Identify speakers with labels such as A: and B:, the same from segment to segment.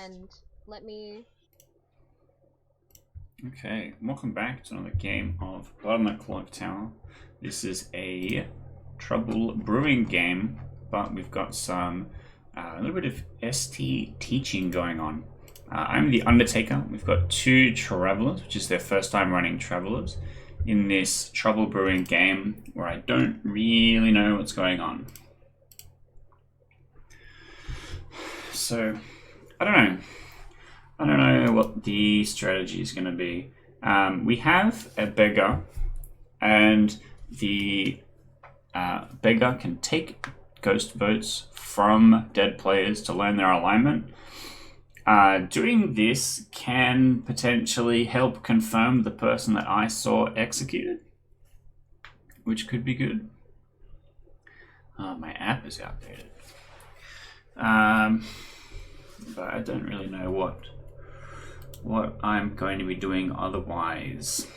A: and let me...
B: Okay, welcome back to another game of Blood on the Clocktower. This is a trouble brewing game, but we've got some a little bit of ST teaching going on. I'm the Undertaker. We've got two travelers, which is their first time running travelers in this trouble brewing game where I don't really know what's going on. So, I don't know what the strategy is going to be. We have a beggar, and the beggar can take ghost votes from dead players to learn their alignment. Doing this can potentially help confirm the person that I saw executed, which could be good. My app is outdated. But I don't really know what I'm going to be doing otherwise.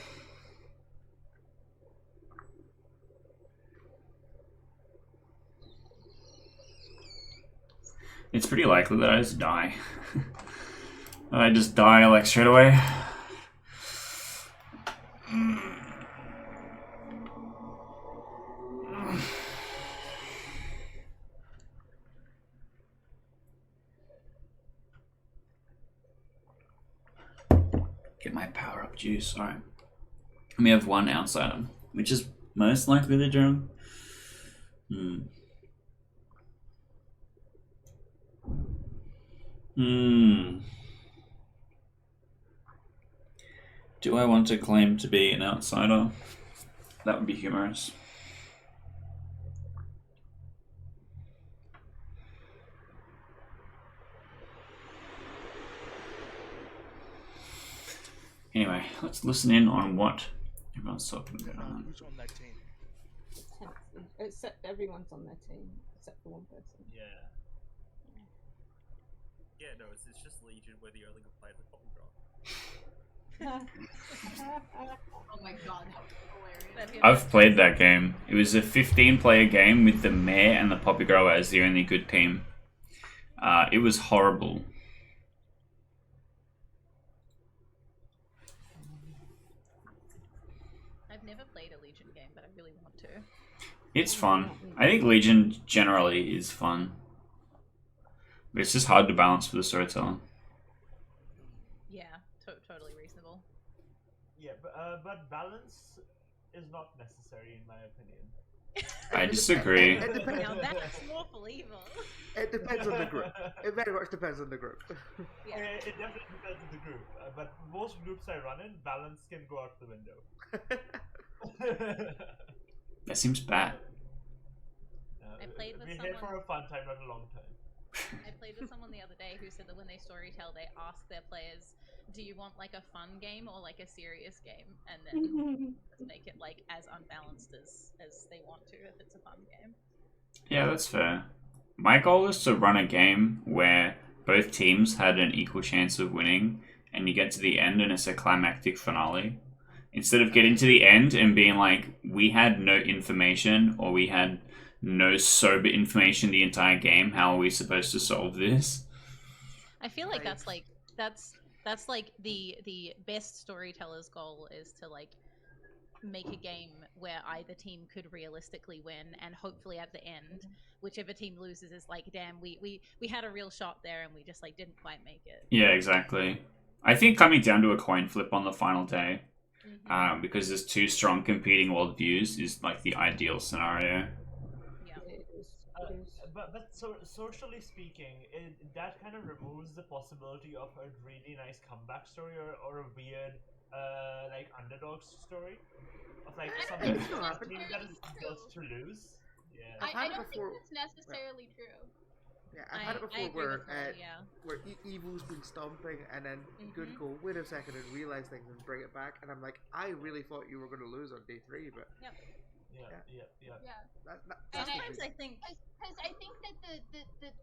B: It's pretty likely that I just die. I just die like straight away. Get my power up juice. Alright. We have one outsider, which is most likely the drone. Do I want to claim to be an outsider? That would be humorous. Anyway, let's listen in on what everyone's talking about.
C: Who's on that team?
A: Except everyone's on their team, except for one person.
D: Yeah. Yeah, no, it's just Legion where the only good player is Poppy
E: Oh my god, that was hilarious.
B: I've played that game. It was a 15-player game with the Mayor and the Poppy Grower as the only good team. It was horrible.
E: I've never played a Legion game, but I really want to.
B: It's fun. I think Legion generally is fun. But it's just hard to balance for the storyteller.
E: Yeah, totally reasonable.
D: Yeah, but balance is not necessary in my opinion.
B: I disagree.
F: It depends.
E: Now that's lawful evil.
F: It depends on the group. It very much depends on the group.
E: Yeah.
D: It definitely depends on the group, but most groups I run in, balance can go out the window.
B: That seems bad.
E: I played with
D: We're here
E: someone-
D: for a fun time, not a long time.
E: I played with someone the other day who said that when they storytell, they ask their players, "Do you want like a fun game or like a serious game?" And then make it like as unbalanced as they want to if it's a fun game.
B: Yeah, that's fair. My goal is to run a game where both teams had an equal chance of winning, and you get to the end and it's a climactic finale. Instead of getting to the end and being like, we had no information or we had no sober information the entire game, how are we supposed to solve this?
E: I feel like that's like the best storyteller's goal is to like make a game where either team could realistically win, and hopefully at the end whichever team loses is like, damn, we had a real shot there and we just like didn't quite make it.
B: Yeah, exactly. I think coming down to a coin flip on the final day, because there's two strong competing worldviews, is like the ideal scenario.
D: But socially speaking, that kind of removes the possibility of a really nice comeback story or a weird like underdog story of like something that is supposed to lose. Yeah.
E: I
G: don't think that's necessarily true.
F: Yeah, I've had it before where where evil's been stomping and then good go, wait a second, and realize things and bring it back, and I'm like, I really thought you were going to lose on day 3, but
E: Yeah.
G: Sometimes I think because I think that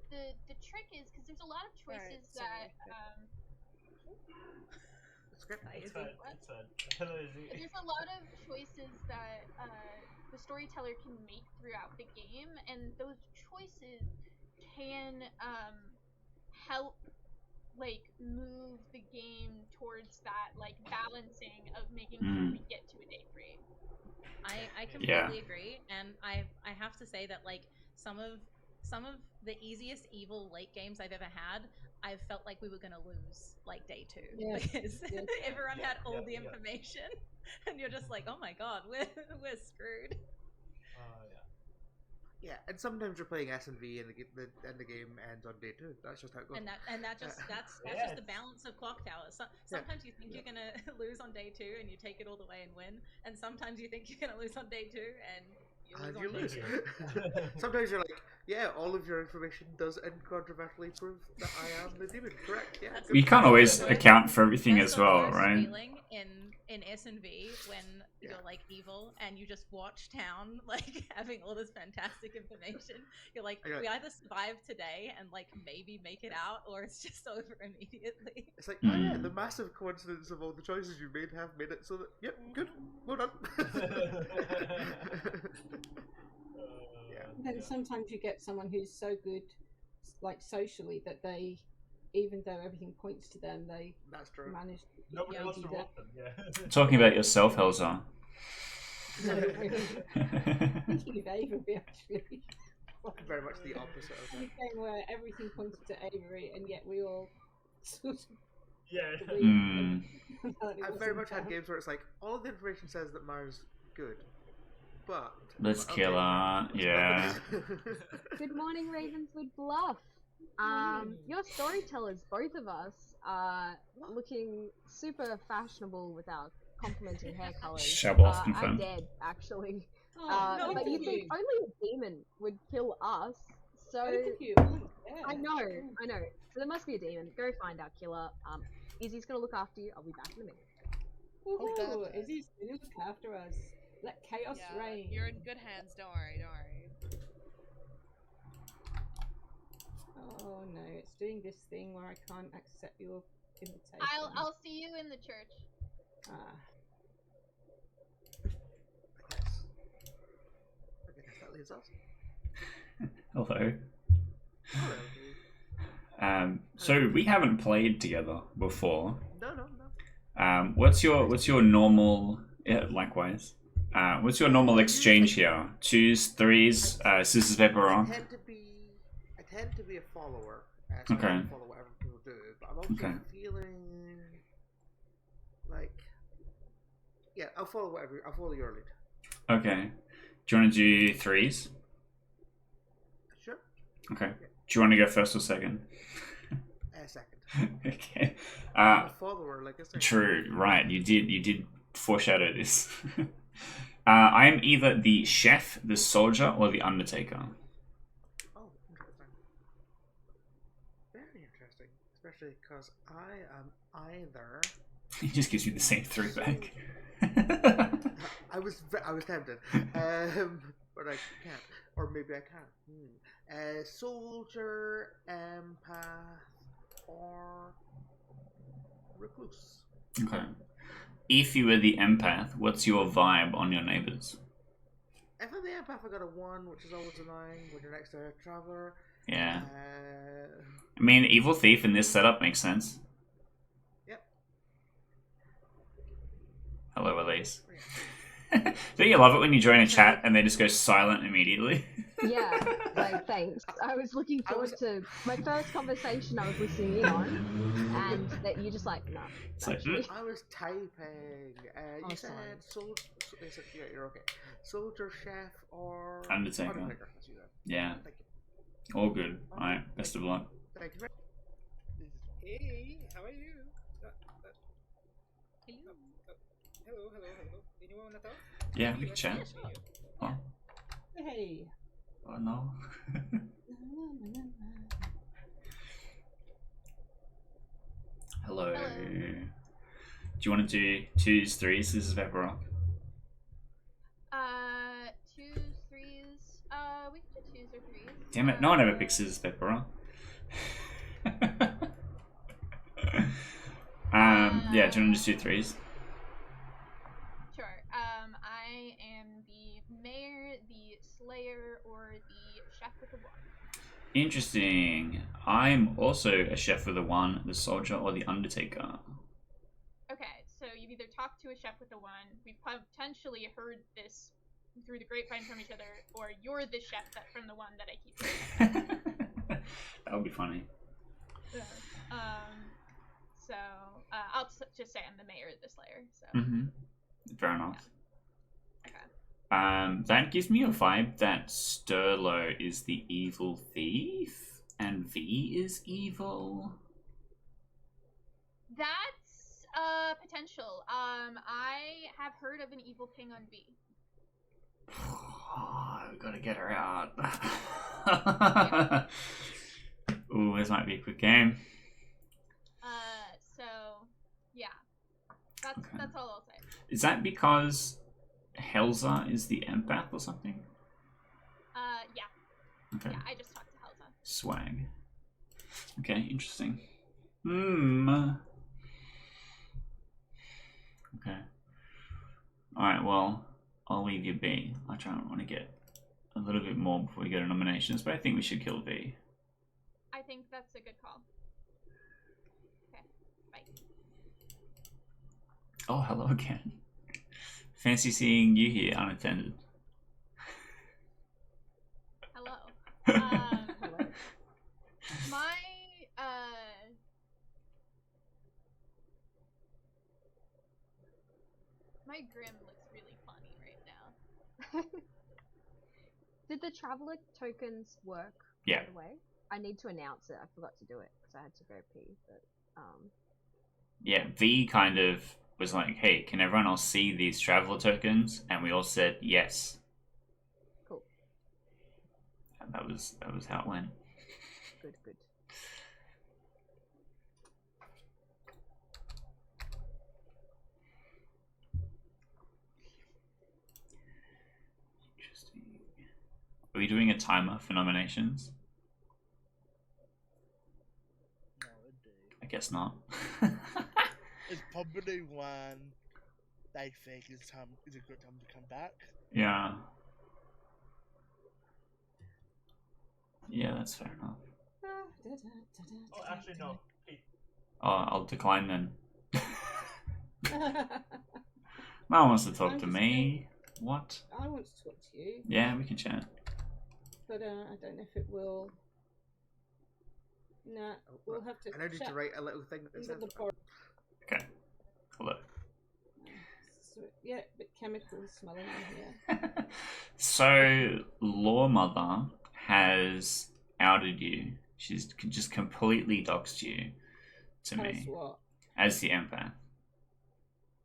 G: the trick is because there's a lot of choices that
D: It's fun. Hello, Izzy.
G: there's a lot of choices that the storyteller can make throughout the game, and those choices can help like move the game towards that like balancing of making sure we get to a day 3.
E: I completely agree, and I have to say that like some of the easiest evil late games I've ever had, I've felt like we were gonna lose like day 2 because everyone had all the information, and you're just like, oh my god, we're screwed.
F: Yeah, and sometimes you're playing S&V and the game ends on day 2. That's just how it goes.
E: That's just the balance of Clocktower. Sometimes you think you're gonna lose on day 2 and you take it all the way and win, and sometimes you think you're gonna lose on day 2 and you lose on day 2.
F: Sometimes you're like, yeah, all of your information does incontrovertibly prove that I am the demon. Correct? Yeah.
B: You can't always account for everything as well, right?
E: Feeling in S&V when you're like evil and you just watch town like having all this fantastic information. You're like, we either survive today and like maybe make it out, or it's just over immediately.
F: It's like, oh yeah, the massive coincidence of all the choices you made have made it so that, yep, good, well done.
A: Then sometimes you get someone who's so good, like socially, that they, even though everything points to them, they manage to
D: Nobody wants to vote them,
B: Talking about yourself, Elsa.
A: No, really. Thinking of Avery, actually.
F: Very much the opposite of that.
A: A game where everything pointed to Avery, and yet we all sort of...
F: I've very much had games where it's like, all of the information says that Mara's good, but...
B: Let's kill her, yeah.
C: Good morning, Ravenswood Bluff. Your storytellers, both of us, are looking super fashionable with our complementing hair colors. I'm dead, actually. But you think only a demon would kill us, so... I know. So there must be a demon. Go find our killer. Izzy's gonna look after you. I'll be back in a minute.
A: Woohoo! Izzy's gonna look after us. Let chaos reign.
H: You're in good hands. Don't worry.
A: Oh no, it's doing this thing where I can't accept your invitation.
G: I'll see you in the church.
A: Ah.
F: I guess that leaves us.
B: Hello. So we haven't played together before.
F: No.
B: What's your normal? Yeah, likewise. What's your normal exchange here? 2s, 3s, scissors, paper, rock.
F: I tend to be a follower.
B: So okay.
F: I follow whatever people do, but I'm also feeling like, yeah, I'll follow your lead.
B: Okay. Do you want to do 3s?
F: Sure.
B: Okay. Do you want to go first or second?
F: Second.
B: Okay.
F: I'm a follower, like I said.
B: True. Right. You did foreshadow this. I am either the chef, the soldier, or the undertaker.
F: Oh, interesting. Very interesting. Especially because I am either.
B: He just gives you the same 3 back.
F: I was tempted, but I can't, or maybe I can. Soldier, empath, or recluse.
B: Okay. If you were the empath, what's your vibe on your neighbors?
F: If I'm the empath, I got a 1, which is always annoying when you're next to a traveler.
B: Yeah. I mean, evil thief in this setup makes sense.
F: Yep.
B: Hello, Elise. Don't you love it when you join a chat and they just go silent immediately?
C: Yeah, like, thanks. I was looking forward to my first conversation I was listening in on, and that you just like, no.
F: I was typing. You said soldier. Yeah, you're okay. Soldier, chef, or
B: Undertaker. Yeah. All good. Alright, best of luck.
F: Thank you.
I: Hey, how are you? Hello. Anyone want to talk?
B: Yeah, we can chat. Oh.
A: Hey.
B: Oh no. Hello. Do you want to do 2s, 3s? This is paper rock.
G: 2s, 3s. We can do 2s or 3s.
B: Damn it! No one ever picks scissors, paper rock. Yeah. Do you want to just do 3s?
G: Sure. I am the mayor, the slayer, or the chef with the block.
B: Interesting. I'm also a chef with a 1, the soldier, or the undertaker.
G: Okay, so you've either talked to a chef with a 1, we've potentially heard this through the grapevine from each other, or you're the chef from the one that I keep hearing.
B: That would be funny.
G: Yeah. So I'll just say I'm the mayor of this layer. So.
B: Fair enough.
G: Yeah. Okay.
B: That gives me a vibe that Sterlo is the evil thief, and V is evil.
G: That's potential. I have heard of an evil king on V.
B: Oh, we gotta get her out. Ooh, this might be a quick game.
G: So yeah, that's all I'll say.
B: Is that because Helza is the empath or something?
G: Yeah.
B: Okay.
G: Yeah, I just talked to Helza.
B: Swag. Okay, interesting. Okay. Alright, well, I'll leave you be. I want to get a little bit more before we go to nominations, but I think we should kill V.
G: I think that's a good call. Okay, bye.
B: Oh, hello again. Fancy seeing you here unattended.
G: Hello. Hello. My Grim looks really funny right now.
C: Did the traveler tokens work?
B: Yeah.
C: By the way, I need to announce it. I forgot to do it because I had to go pee. But
B: Yeah, V kind of was like, "Hey, can everyone else see these traveler tokens?" And we all said yes.
C: Cool.
B: And that was how it went.
C: Good.
B: Interesting. Are we doing a timer for nominations?
H: No, indeed.
B: I guess not.
H: It's probably when they think is a good time to come back.
B: Yeah. Yeah, that's fair enough.
D: Oh, actually, no. Hey.
B: Oh, I'll decline then. No one wants to talk to me. What?
A: I want to talk to you.
B: Yeah, we can chat.
A: But I don't know if it will. Nah, we'll have to.
F: I need to write a little thing that says.
B: Okay. Hello.
A: So, yeah, a bit chemical smelling in here.
B: So, Law Mother has outed you. She's just completely doxed you to me.
A: As what?
B: As the empath.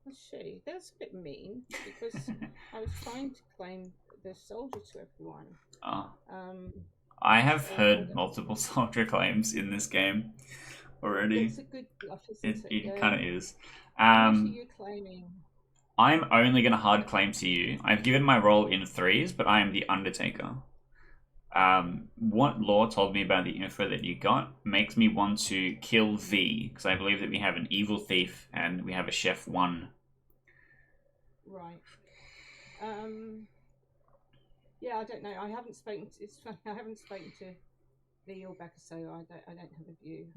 A: Was she? That's a bit mean because I was trying to claim the soldier to everyone.
B: Oh. I have heard multiple soldier claims in this game already.
A: It's a good bluff, isn't it?
B: It kind of is.
A: How much are you claiming?
B: I'm only going to hard claim to you. I've given my role in 3s, but I am the Undertaker. What Law told me about the info that you got makes me want to kill V, because I believe that we have an evil thief and we have a chef 1.
A: Right. Yeah, I don't know. I haven't spoken to. It's funny. I haven't spoken to V or Becca, so I don't have a view.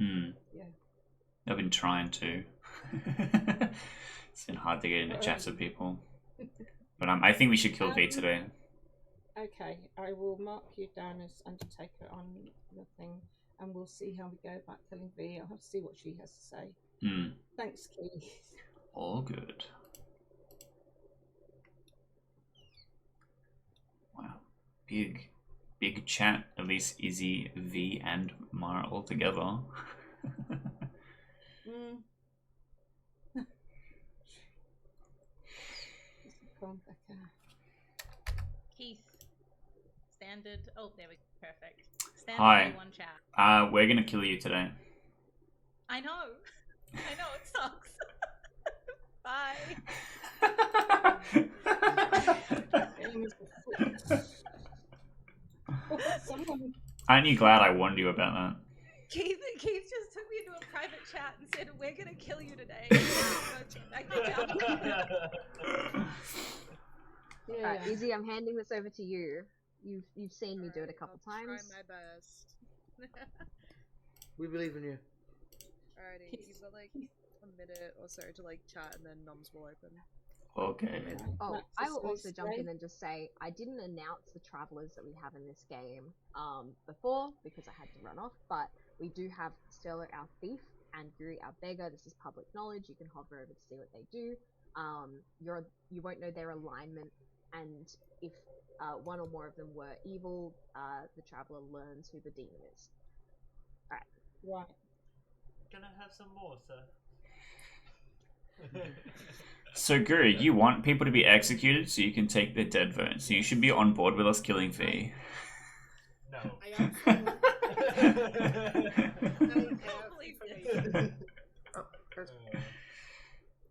A: Yeah.
B: I've been trying to. It's been hard to get into chats with people. But I think we should kill V today.
A: Okay, I will mark you down as Undertaker on the thing, and we'll see how we go about killing V. I'll have to see what she has to say. Thanks, Keith.
B: All good. Wow. Big chat. At least Izzy, V, and Mara all together.
E: Keith. Standard. Oh, there we go. Perfect. Standard
B: Hi.
E: A1 chat.
B: We're gonna kill you today.
E: I know. It sucks. Bye.
B: Aren't you glad I warned you about that?
E: Keith just took me into a private chat and said, "We're gonna kill you today."
C: Yeah. Right, Izzy, I'm handing this over to you. You've seen me do it a couple times.
I: Try my best.
F: We believe in you.
J: Alrighty, you've got like a minute or so to like chat, and then noms will open.
B: Okay.
C: Oh, I will also jump in and just say I didn't announce the travelers that we have in this game before because I had to run off, but we do have Sterler, our thief, and Guri, our beggar. This is public knowledge. You can hover over to see what they do. You won't know their alignment, and if one or more of them were evil, the traveler learns who the demon is. Alright.
A: Right.
D: Can I have some more, sir?
B: So, Guru, you want people to be executed so you can take their dead vote. So you should be on board with us killing V.
D: No.
I: I also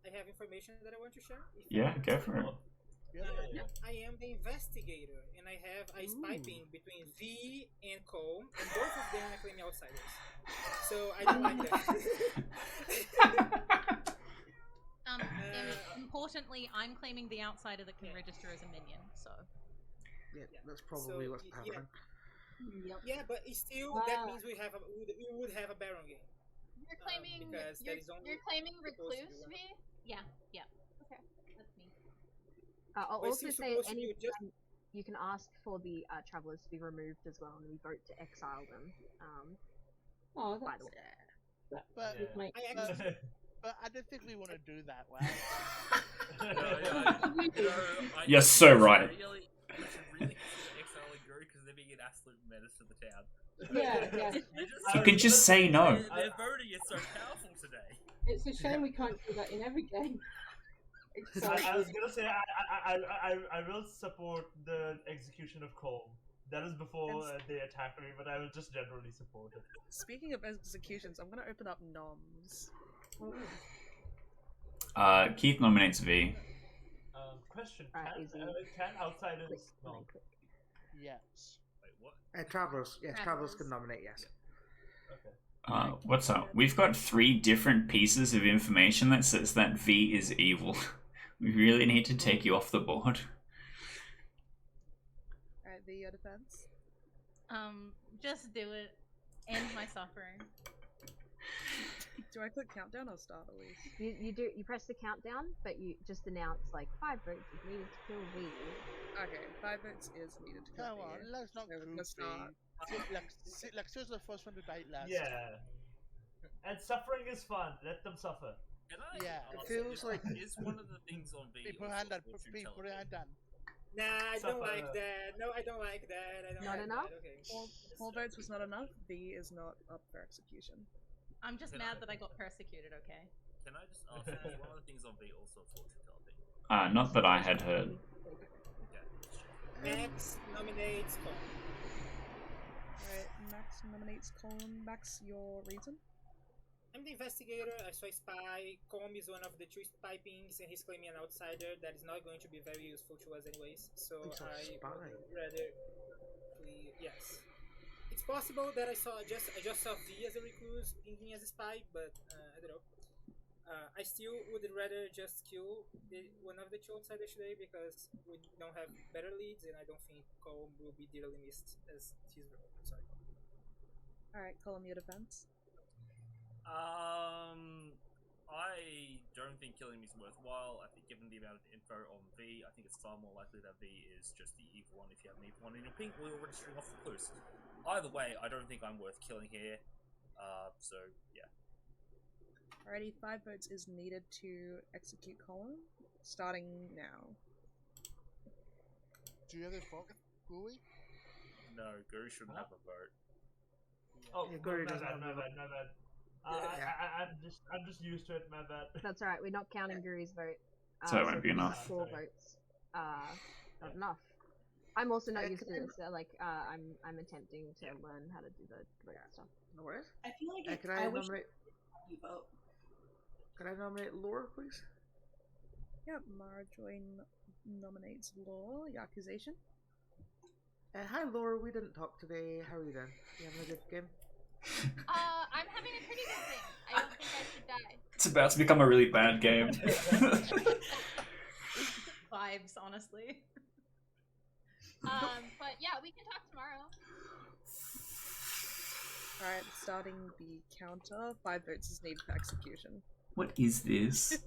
I: I have information that I want to share.
B: Yeah, go for it.
I: I am the investigator, and I have ice piping between V and Cole, and both of them are claiming outsiders. So I don't like that.
E: Importantly, I'm claiming the outsider that can register as a minion, so...
F: Yeah, that's probably what's happening.
I: Yeah, but still, that means we would have a Baron game.
G: You're claiming you're claiming Recluse, V?
E: Yeah.
G: Okay, that's me.
C: I'll also say you can ask for the travelers to be removed as well, and we vote to exile them. By the way.
H: But I don't think we want to do that, wow.
B: You're so right.
K: We should really consider exiling Guru because they're being an absolute menace to the town.
A: Yeah.
B: You can just say no.
K: Their voting is so powerful today.
A: It's a shame we can't do that in every game.
D: I was gonna say I will support the execution of Cole. That is before they attack me, but I will just generally support it.
J: Speaking of executions, I'm gonna open up noms.
B: Keith nominates V.
D: Question: Can outsiders nom?
H: Yes.
K: Wait, what?
F: Travelers. Yes, travelers can nominate. Yes.
D: Okay.
B: What's up? We've got 3 different pieces of information that says that V is evil. We really need to take you off the board.
J: Alright, V, your defense.
E: Just do it. End my suffering.
J: Do I click countdown or start at least?
C: You press the countdown, but you just announce like 5 votes is needed to kill V.
J: Okay, 5 votes is needed to kill
H: Come
J: V.
H: on, let's not
J: start.
H: Like, she's the first one to die last.
D: Yeah. And suffering is fun. Let them suffer.
H: Yeah.
F: It feels like
K: is one of the things on V.
H: People hand down. People hand down.
I: Nah, I don't like that. No, I don't like that.
C: Not enough?
I: Okay.
J: 4 votes was not enough. V is not up for execution.
E: I'm just mad that I got persecuted, okay?
K: Can I just ask, one of the things on V also fortune telling?
B: Not that I had heard.
I: Max nominates Colin.
J: Alright, Max nominates Colin. Max, your reason?
I: I'm the investigator, I saw a spy. Colm is one of the 2 pipings, and he's claiming an outsider that is not going to be very useful to us anyways. So I would rather... Yes. It's possible that I just saw V as a recluse, thinking as a spy, but I don't know. I still would rather just kill one of the 2 outsiders today because we don't have better leads, and I don't think Colm will be dearly missed as his role. Sorry.
J: Alright, Colm, your defense.
K: I don't think killing me is worthwhile. I think given the amount of info on V, I think it's far more likely that V is just the evil one if you have an evil one in your pink or you're registering off the clues. Either way, I don't think I'm worth killing here. So, yeah.
J: Alrighty, 5 votes is needed to execute Colin, starting now.
H: Do you have a vote, Gui?
K: No, Guru shouldn't have a vote.
D: Oh,
F: Yeah,
D: my
F: Guru
D: bad,
F: doesn't
D: my bad. I'm just used to it, my bad.
C: That's alright, we're not counting Guru's vote.
B: So it won't be enough.
C: 4 votes. Not enough. I'm also not used to this, so like, I'm attempting to learn how to do the vote stuff.
F: No worries.
L: I feel like
F: can I nominate? Can I nominate Laura, please?
J: Yep, Marjorie nominates Law, your accusation.
F: Hi Laura, we didn't talk today. How are you doing? You having a good game?
G: I'm having a pretty good thing. I don't think I should die.
B: It's about to become a really bad game.
E: Vibes, honestly.
G: But yeah, we can talk tomorrow.
J: Alright, starting the counter. 5 votes is needed for execution.
B: What is this?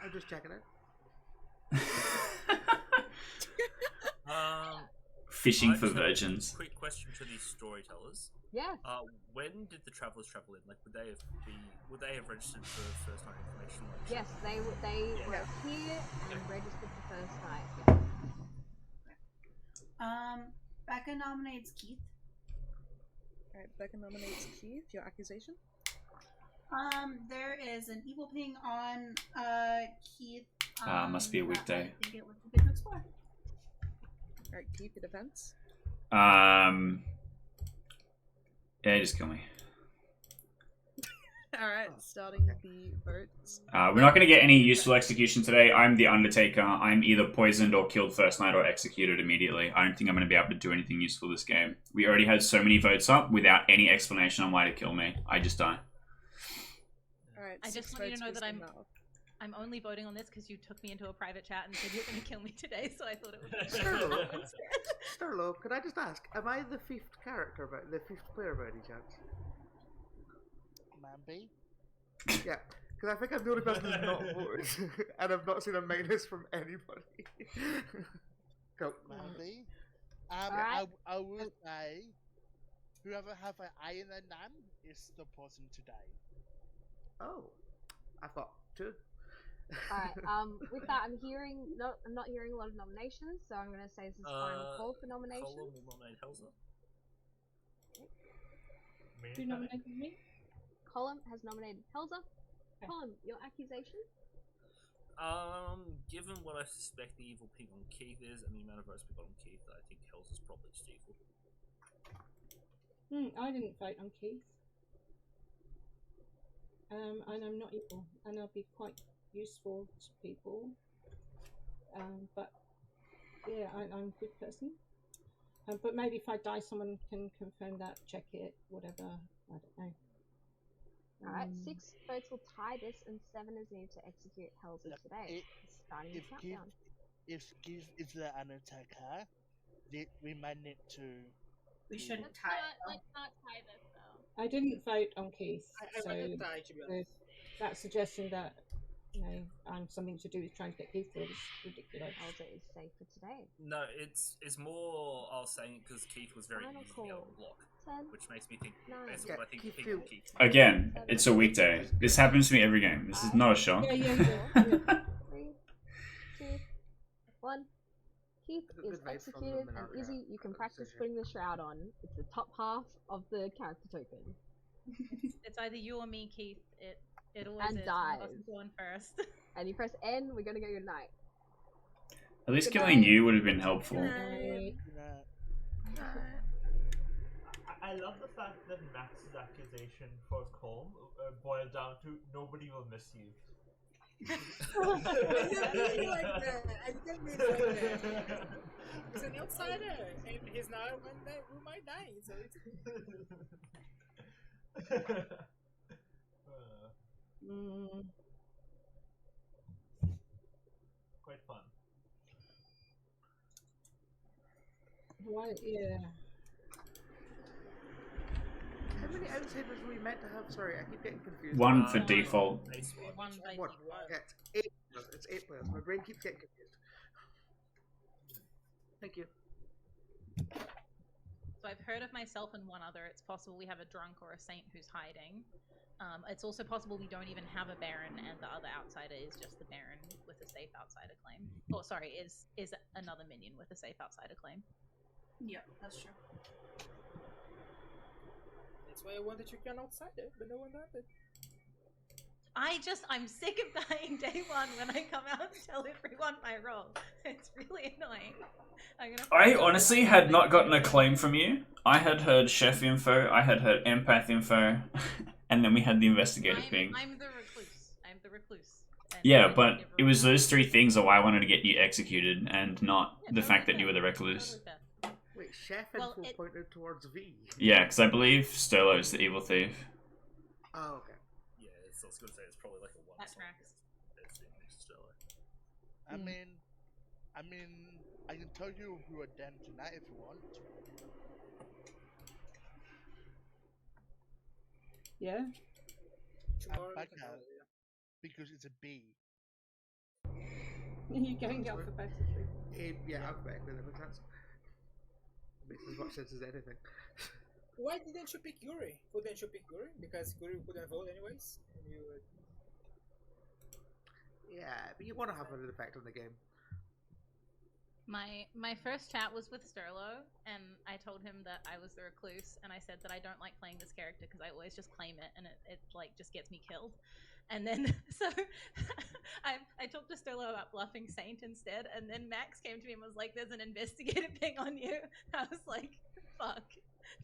F: I'm just checking it.
B: Fishing for virgins.
K: Quick question to these storytellers.
C: Yeah.
K: When did the travelers travel in? Like, would they have registered for first night information? Like,
C: yes, they were here and registered for first night.
L: Becca nominates Keith.
J: Alright, Becca nominates Keith. Your accusation?
L: There is an evil ping on Keith.
B: Must be a weekday.
L: I think it would be good to explore.
J: Alright, Keith, your defense?
B: Yeah, just kill me.
J: Alright, starting the votes.
B: We're not going to get any useful execution today. I'm the Undertaker. I'm either poisoned or killed first night or executed immediately. I don't think I'm going to be able to do anything useful this game. We already had so many votes up without any explanation on why to kill me. I just die.
J: Alright,
E: I just want you to know that I'm only voting on this because you took me into a private chat and said you're going to kill me today, so I thought it would be
F: Sterlo, could I just ask, am I the 5th character, the 5th player by any chance?
H: Maybe.
F: Yeah, because I think I'm the only person who's not voted, and I've not seen a minus from anybody. Go.
H: Maybe.
C: Alright.
H: I would say, whoever have an I in their name is the person today.
F: Oh, I've got 2.
C: Alright, with that, I'm not hearing a lot of nominations, so I'm gonna say this is final call for nominations.
K: Colin will nominate Helza.
A: Who nominated me?
C: Colin has nominated Helza. Colin, your accusation?
K: Given what I suspect the evil pig on Keith is and the amount of votes we got on Keith, I think Helza's probably just evil.
A: I didn't vote on Keith. And I'm not evil, and I'll be quite useful to people. But yeah, I'm a good person. But maybe if I die, someone can confirm that, check it, whatever. I don't know.
C: Alright, 6 votes will tie this, and 7 is needed to execute Helza today. Starting the countdown.
H: If Keith is the Undertaker, we might need to.
L: We shouldn't
G: Let's
L: tie.
G: let's not tie this though.
A: I didn't vote on Keith, so
I: wouldn't die, to be honest.
A: that suggestion that I'm something to do with trying to get Keith killed is ridiculous.
C: Helza is safe for today.
K: No, it's more I was saying it because Keith was very
C: Final
K: easy to be able
C: call.
K: to block,
C: 10,
K: which makes me think
C: 9,
K: basically what I think
F: Keith
K: people
F: too.
K: Keith.
B: Again, it's a weekday. This happens to me every game. This is not a shock.
A: Yeah.
C: 3, 2, 1. Keith
F: Good
C: is
F: advice from
C: executed,
F: them in
C: and
F: our
C: Izzy, you can practice
F: decision.
C: putting the shroud on. It's the top half of the character token.
E: It's either you or me, Keith. It always
C: And
E: is.
C: dies.
E: One of us is going first.
C: And you press N, we're gonna go good night.
B: At least
C: Good
B: killing
C: night.
B: you would have been helpful.
D: I love the fact that Max's accusation for Colm boiled down to nobody will miss you.
I: I didn't mean like that. He's an outsider, and he's not one who might die. So it's
D: quite fun.
A: Why? Yeah.
F: How many outsiders were we meant to have? Sorry, I keep getting confused.
B: 1 for default.
E: One by
F: What?
E: default.
F: Yeah, it's 8 players. It's 8 players. My brain keeps getting confused. Thank you.
E: So I've heard of myself and one other. It's possible we have a drunk or a saint who's hiding. It's also possible we don't even have a Baron and the other outsider is just the Baron with a safe outsider claim. Or sorry, is another minion with a safe outsider claim.
L: Yeah, that's true.
I: that's why I wanted to be an outsider, but no one did it.
E: I'm sick of dying day one when I come out and tell everyone my role. It's really annoying.
B: I honestly had not gotten a claim from you. I had heard chef info, I had heard empath info, and then we had the investigator ping.
E: I'm the recluse.
B: Yeah, but it was those 3 things that why I wanted to get you executed, and not the fact that you were the recluse.
F: Wait, chef info pointed towards V.
B: Yeah, because I believe Sterlo is the evil thief.
F: Oh, okay.
K: Yeah, so I was going to say it's probably like a one.
E: That tracks.
H: I mean, I can tell you who are dead tonight if you want.
A: Yeah.
I: Tomorrow.
H: Back out because it's a B.
A: You're going alphabetically.
F: Yeah, alphabetically, that makes sense. Makes as much sense as anything.
I: Why didn't you pick Yuri? Couldn't you pick Yuri? Because Yuri couldn't vote anyways. You would...
F: Yeah, but you want to have an effect on the game.
E: My first chat was with Sterlo, and I told him that I was the recluse, and I said that I don't like playing this character because I always just claim it, and it like just gets me killed. And then so I talked to Sterlo about bluffing Saint instead, and then Max came to me and was like, "There's an investigator ping on you." I was like, "Fuck,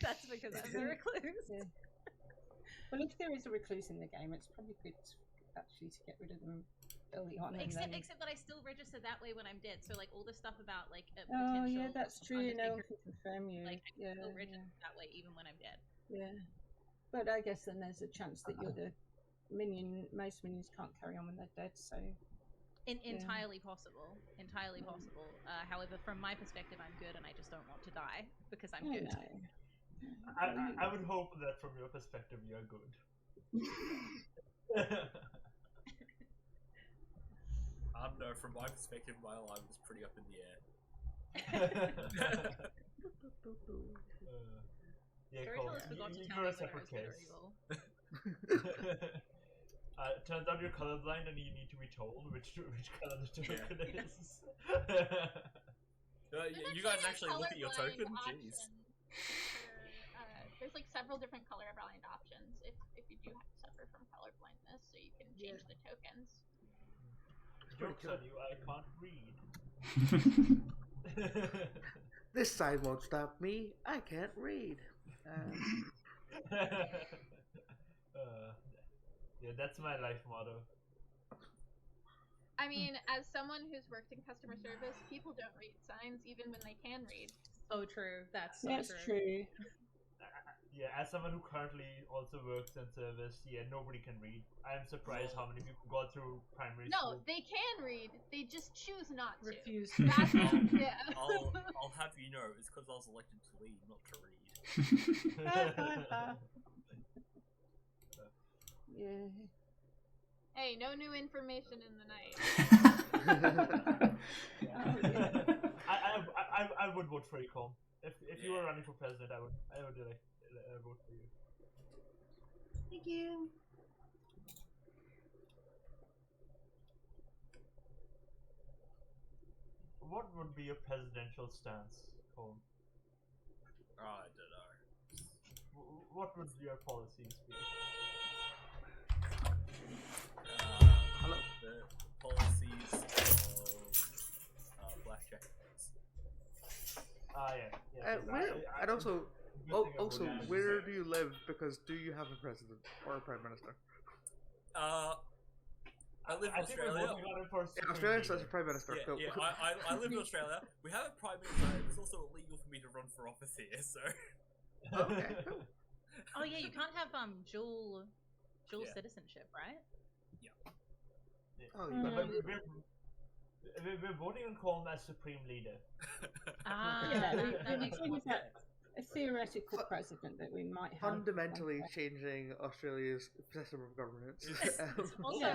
E: that's because I'm the recluse."
A: Yeah. Well, if there is a recluse in the game, it's probably good actually to get rid of them early on.
E: Except that I still register that way when I'm dead. So like all the stuff about like
A: oh yeah, that's true. No one can confirm you.
E: Like I still register that way even when I'm dead.
A: Yeah, but I guess then there's a chance that you're the minion. Most minions can't carry on when they're dead. So
E: entirely possible. Entirely possible. However, from my perspective, I'm good, and I just don't want to die because I'm good.
D: I would hope that from your perspective, you're good.
K: I don't know, from my perspective, my life is pretty up in the air.
E: Storytellers forgot to tell me
D: a separate case. Turns out you're colorblind and you need to be told which color the token is.
K: You guys actually look at your token? Jeez.
G: There's like several different colorblind options if you do suffer from color blindness, so you can change the tokens.
D: Jokes on you, I can't read.
F: This side won't stop me. I can't read.
D: Yeah, that's my life motto.
G: I mean, as someone who's worked in customer service, people don't read signs even when they can read.
E: So true. That's
A: true.
D: Yeah, as someone who currently also works in service, yeah, nobody can read. I am surprised how many people got through primary school.
G: No, they can read. They just choose not to.
E: Refuse.
G: Yeah.
K: I'll have you know, it's because I was elected to lead, not to read.
A: Yeah.
G: Hey, no new information in the night.
D: I would vote for you, Colm. If you were running for president, I would vote for you.
L: Thank you.
D: What would be your presidential stance, Colm?
K: I don't know.
D: What would your policies be?
K: Hello. The policies of blackjack.
F: And also, where do you live? Because do you have a president or a prime minister?
K: I live in Australia.
F: Australia has a prime minister.
K: Yeah, I live in Australia. We have a prime minister. It's also illegal for me to run for office here, so.
F: Okay.
E: Oh yeah, you can't have dual citizenship, right?
K: Yeah.
F: Oh,
D: we're voting on Colm as supreme leader.
E: That makes sense.
A: A theoretical president that we might have.
F: Fundamentally changing Australia's system of governance.
E: Also,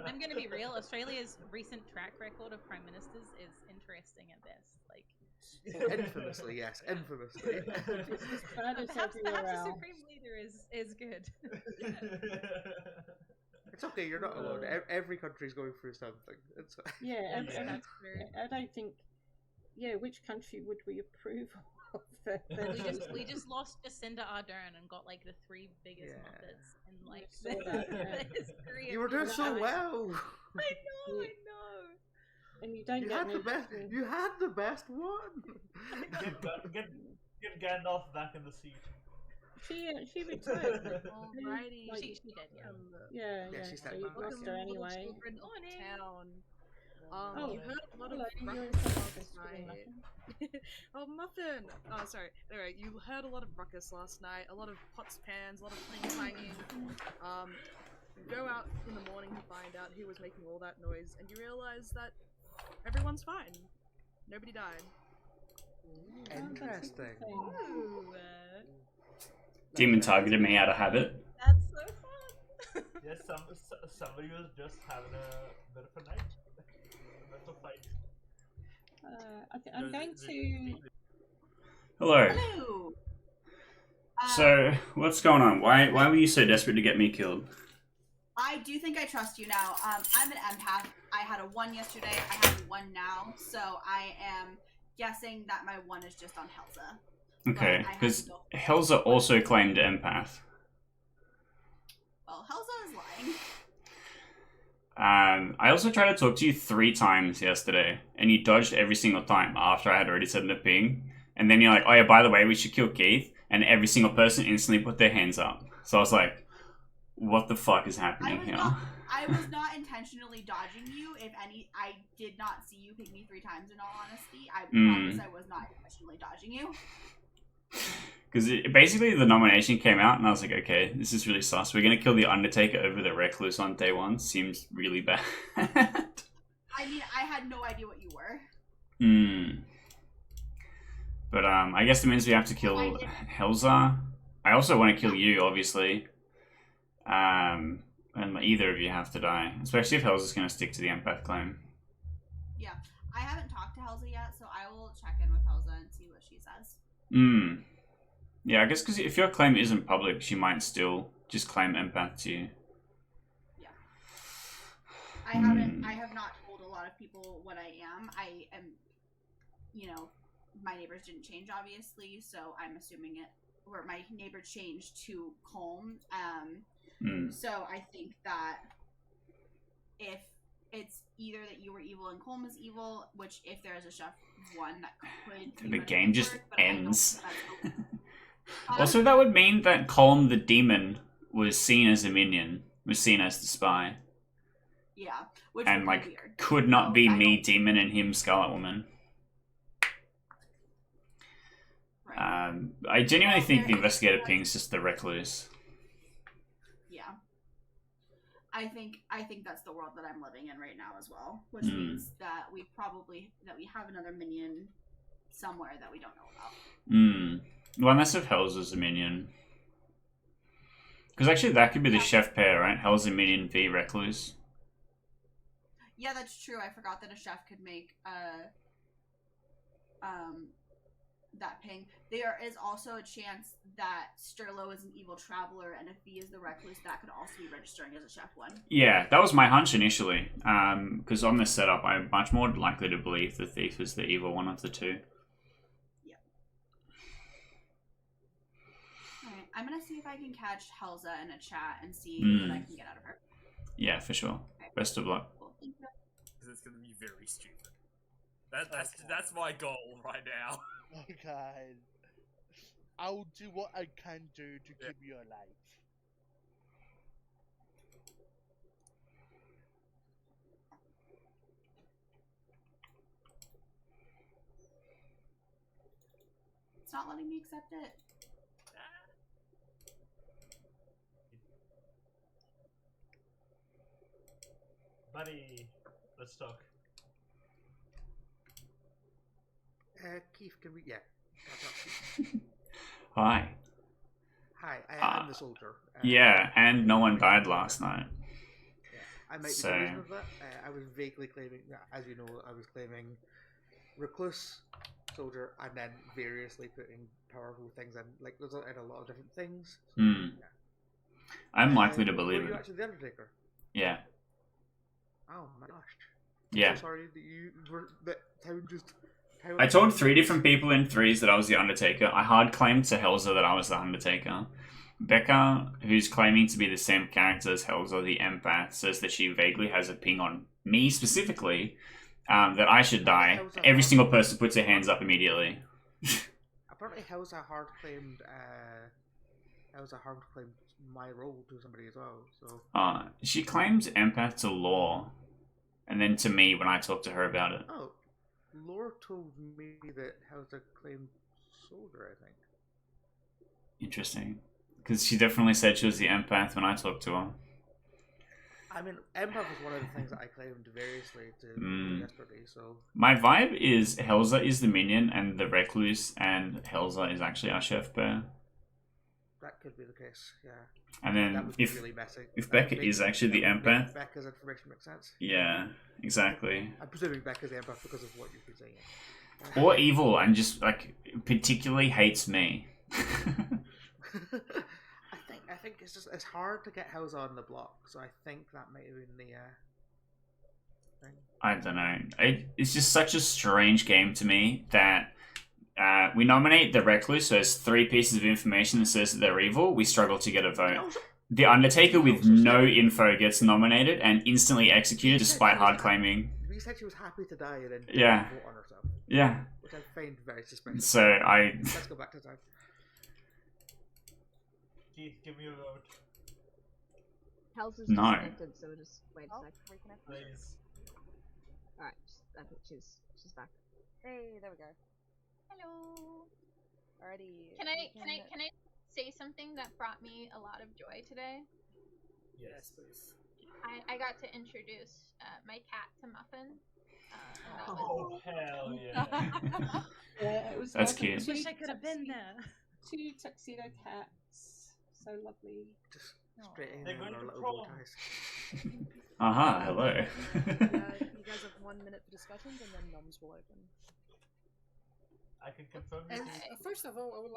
E: I'm going to be real. Australia's recent track record of prime ministers is interesting at best. Like
F: infamously, yes, infamously.
E: Perhaps a supreme leader is good.
F: It's okay. You're not alone. Every country's going through something. It's
A: yeah, that's true. I don't think. Yeah, which country would we approve of?
E: We just lost Jacinda Ardern and got like the 3 biggest muppets in like the history.
F: You were doing so well.
E: I know.
A: And you don't
F: had the best. You had the best one.
D: Get Gandalf back in the seat.
A: She retired.
C: Alrighty.
E: She did,
A: yeah.
F: She's
A: so you lost her anyway.
C: Town. You heard a lot of ruckus last night. Oh, Muffin! Oh, sorry. Anyway, you heard a lot of ruckus last night. A lot of pots, pans, a lot of plane clanging. Go out in the morning to find out who was making all that noise, and you realize that everyone's fine. Nobody died.
F: Interesting.
E: Ooh,
B: Demon targeted me out of habit.
E: That's so
D: Yes, somebody was just having a bit of a night, a bit of a fight.
A: I'm going to.
B: Hello.
L: Hello.
B: So, what's going on? Why were you so desperate to get me killed?
L: I do think I trust you now. I'm an empath. I had a 1 yesterday. I have a 1 now. So I am guessing that my 1 is just on Helza.
B: Okay, because Helza also claimed empath.
L: Well, Helza is lying.
B: I also tried to talk to you 3 times yesterday, and you dodged every single time after I had already said the ping. And then you're like, oh yeah, by the way, we should kill Keith. And every single person instantly put their hands up. So I was like, what the fuck is happening here?
L: I was not intentionally dodging you. If any, I did not see you pick me 3 times, in all honesty. I promise I was not intentionally dodging you.
B: Because basically the nomination came out, and I was like, okay, this is really sus. We're going to kill the Undertaker over the Recluse on day 1. Seems really bad.
L: I mean, I had no idea what you were.
B: But I guess it means we have to kill Helza. I also want to kill you, obviously. And either of you have to die. Especially if Helza's going to stick to the empath claim.
L: Yeah. I haven't talked to Helza yet, so I will check in with Helza and see what she says.
B: Yeah, I guess because if your claim isn't public, she might still just claim empath to you.
L: Yeah. I have not told a lot of people what I am. I am, my neighbors didn't change, obviously, so I'm assuming my neighbor changed to Calm. So I think that if it's either that you were evil and Colm is evil, which if there is a chef 1 that could
B: the game just ends. Also, that would mean that Colm the demon was seen as a minion, was seen as the spy.
L: Yeah, which
B: and
L: would be weird.
B: Could not be me demon and him Scarlet Woman. Right. I genuinely think the investigator ping is just the Recluse.
L: Yeah. I think that's the world that I'm living in right now as well, which means that we have another minion somewhere that we don't know about.
B: Well, unless if Helza's a minion. Because actually that could be the chef pair, right? Helza minion v Recluse.
L: Yeah, that's true. I forgot that a chef could make that ping. There is also a chance that Sterlo is an evil traveler, and if he is the Recluse, that could also be registering as a chef 1.
B: Yeah, that was my hunch initially. Because on this setup, I'm much more likely to believe the thief is the evil one of the 2.
L: Yeah. Alright, I'm gonna see if I can catch Helza in a chat and see what I can get out of her.
B: Yeah, for sure. Okay. Best of luck.
K: Because it's gonna be very stupid. That's my goal right now.
H: Okay. I'll do what I can do to keep you alive.
L: It's not letting me accept it.
D: Buddy, let's talk.
F: Keith, can we... Yeah.
B: Hi.
F: Hi, I'm the soldier.
B: Yeah, and no one died last night.
F: Yeah, I might be the reason of that. I was vaguely claiming, as you know, I was claiming Recluse, soldier, and then variously putting powerful things in. Like, there's in a lot of different things. So, yeah.
B: I'm likely to believe
F: were you
B: it.
F: actually the Undertaker?
B: Yeah.
F: Oh my gosh.
B: Yeah.
F: I'm so sorry that you were... That town just...
B: I told 3 different people in 3s that I was the Undertaker. I hard claimed to Helza that I was the Undertaker. Becca, who's claiming to be the same character as Helza, the empath, says that she vaguely has a ping on me specifically, that I should die. Every single person puts their hands up immediately.
F: Apparently Helza hard claimed my role to somebody as well, so...
B: She claims empath to Law, and then to me when I talked to her about it.
F: Oh. Lore told me that Helza claimed soldier, I think.
B: Interesting. Because she definitely said she was the empath when I talked to her.
F: I mean, empath was one of the things that I claimed variously to yesterday, so...
B: My vibe is Helza is the minion and the Recluse, and Helza is actually our chef pair.
F: That could be the case, yeah.
B: And then
F: that would be really messy.
B: If Becca is actually the empath...
F: Becca's information makes sense.
B: Yeah, exactly.
F: I'm presuming Becca's the empath because of what you've been saying.
B: Or evil and just, like, particularly hates me.
F: I think it's hard to get Hauser on the block, so I think that might have been the thing.
B: I don't know. It's just such a strange game to me that we nominate the Recluse, so it's 3 pieces of information that says that they're evil. We struggle to get a vote. The Undertaker with no info gets nominated and instantly executed despite hard claiming.
F: We said she was happy to die and then
B: Yeah.
F: vote on herself.
B: Yeah.
F: Which I find very suspicious.
B: So
F: Let's go back to time.
D: Keith, give me a vote.
C: Health is
B: No.
C: disconnected, so we'll just wait a sec.
J: Reconnect.
D: Please.
C: Alright, I think she's back.
J: Hey, there we go.
G: Hello.
J: Alrighty.
G: Can I say something that brought me a lot of joy today?
D: Yes,
I: please.
G: I got to introduce my cat to Muffin.
D: Oh, hell yeah.
A: Yeah, it was
B: That's
A: lovely.
B: cute.
E: Wish I could have been there.
A: 2 tuxedo cats. So lovely.
F: Just straight in
D: They're
F: on
D: going
F: our
D: to
F: little
D: prom.
F: bow ties.
B: Aha, hello.
J: You guys have 1 minute for discussions, and then noms will open.
D: I can confirm
I: And
D: this.
I: first of all, I would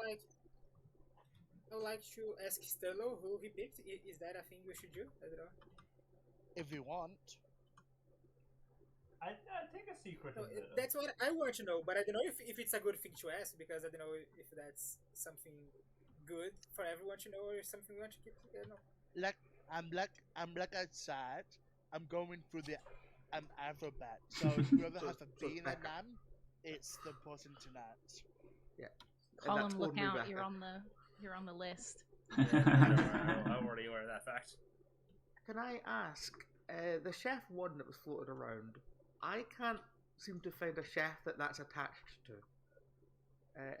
I: like to ask Stello who he picked. Is that a thing we should do? I don't know.
H: If you want.
D: I think a secret
I: No,
D: in there.
I: that's what I want to know, but I don't know if it's a good thing to ask because I don't know if that's something good for everyone to know or something we want to keep. I don't know.
H: I'm like outside. I'm going through the alphabet. So whoever has a B in their name, it's the person tonight.
F: Yeah.
E: Colin, look out! You're on the list.
K: I'm already aware of that fact.
F: Can I ask, the chef one that was floated around, I can't seem to find a chef that's attached to.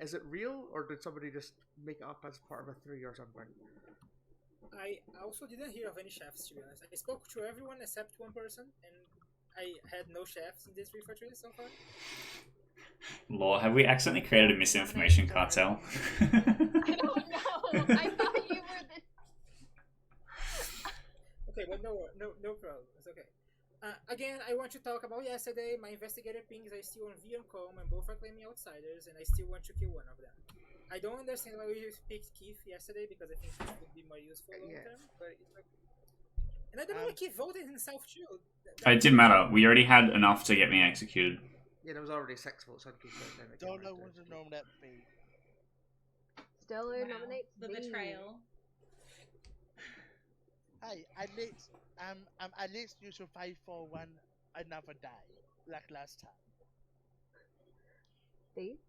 F: Is it real, or did somebody just make it up as part of a 3 or something?
I: I also didn't hear of any chefs, to be honest. I spoke to everyone except one person, and I had no chefs in this 343 so far.
B: Lore, have we accidentally created a misinformation cartel?
G: I don't know. I thought you were the.
I: Okay, but no problem. It's okay. Again, I want to talk about yesterday. My investigator pings are still on V and Com, and both are claiming outsiders, and I still want to kill one of them. I don't understand why we picked Keith yesterday because I think it would be more useful long term. But it's like, and I don't know why Keith voted himself too.
B: It didn't matter. We already had enough to get me executed.
F: Yeah, there was already 6 votes on Keith.
H: Don't know what to nominate B.
C: Stellar nominates
E: the
C: B.
E: betrayal.
H: Hey, at least you should fight for one another day, like last time.
C: B.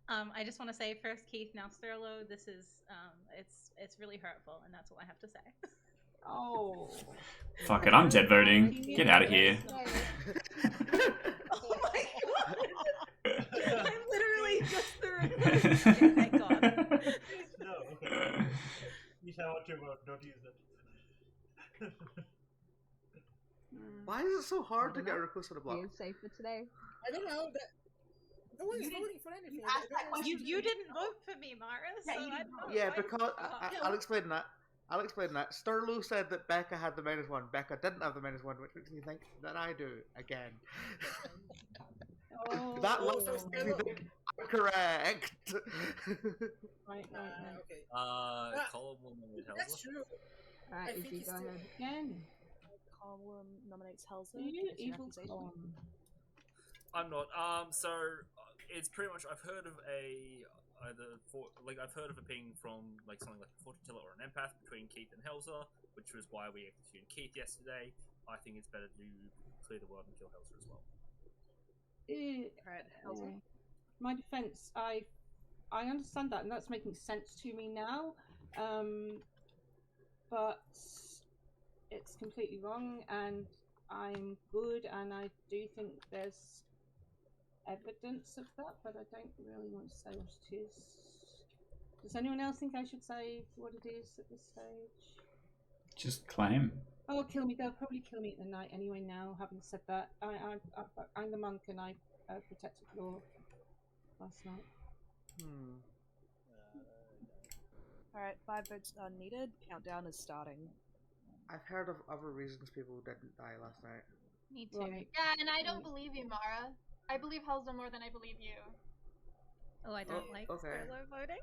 E: I just want to say first, Keith, now Sterlo. This is it's really hurtful, and that's all I have to say.
A: Oh.
B: Fuck it, I'm dead voting. Get out of here.
E: Oh my god! I'm literally just the request. Okay, thank God.
D: No. You shall want your vote, don't use it.
F: Why is it so hard to get a request on the block?
C: Are you safe for today?
I: I don't know. No one's voting for anything.
E: You didn't vote for me, Mara. So I don't know.
F: Yeah,
E: Why
F: because
E: did you
F: I'll explain that. Sterlo said that Becca had the -1. Becca didn't have the -1, which makes me think that I do again. That looks makes me think I'm correct.
A: Right.
I: Okay.
K: Colin will nominate
I: That's
K: Helza.
I: true.
C: Alright,
I: I think
C: Izzy, go
I: still-
C: ahead.
A: Again.
J: Colin nominates Helza.
A: You
J: It's an
A: evil
J: accusation.
A: clone.
K: I'm not. So it's pretty much I've heard of I've heard of a ping from like something like a fortune teller or an empath between Keith and Helza, which was why we executed Keith yesterday. I think it's better to clear the world and kill Helza as well.
J: Alright, Helza.
A: My defense, I understand that, and that's making sense to me now. But it's completely wrong, and I'm good, and I do think there's evidence of that, but I don't really want to say what it is. Does anyone else think I should say what it is at this stage?
B: Just claim.
A: Oh, kill me! They'll probably kill me at the night anyway. Now, having said that, I'm the monk, and I protected Law last night.
J: Alright, 5 votes are needed. Countdown is starting.
F: I've heard of other reasons people didn't die last night.
E: Me too.
A: Right.
G: Yeah, and I don't believe you, Mara. I believe Helza more than I believe you.
E: Oh, I don't like solo voting.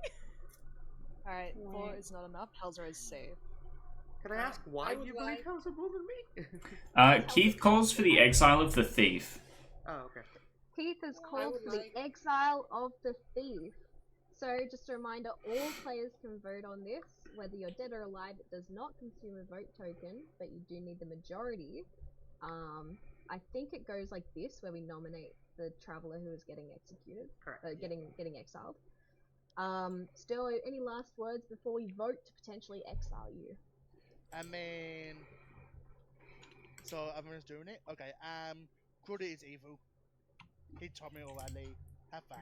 J: Alright, 4 is not enough. Helzer is safe.
F: Can I ask why you believe Helza more than me?
B: Keith calls for the exile of the thief.
F: Oh, okay.
C: Keith has called for the exile of the thief. So, just a reminder, all players can vote on this. Whether you're dead or alive, it does not consume a vote token, but you do need the majority. I think it goes like this, where we nominate the traveler who is getting executed, getting exiled. Still, any last words before we vote to potentially exile you?
H: I mean, so everyone's doing it? Okay, Cruddy is evil. He told me already. Have fun.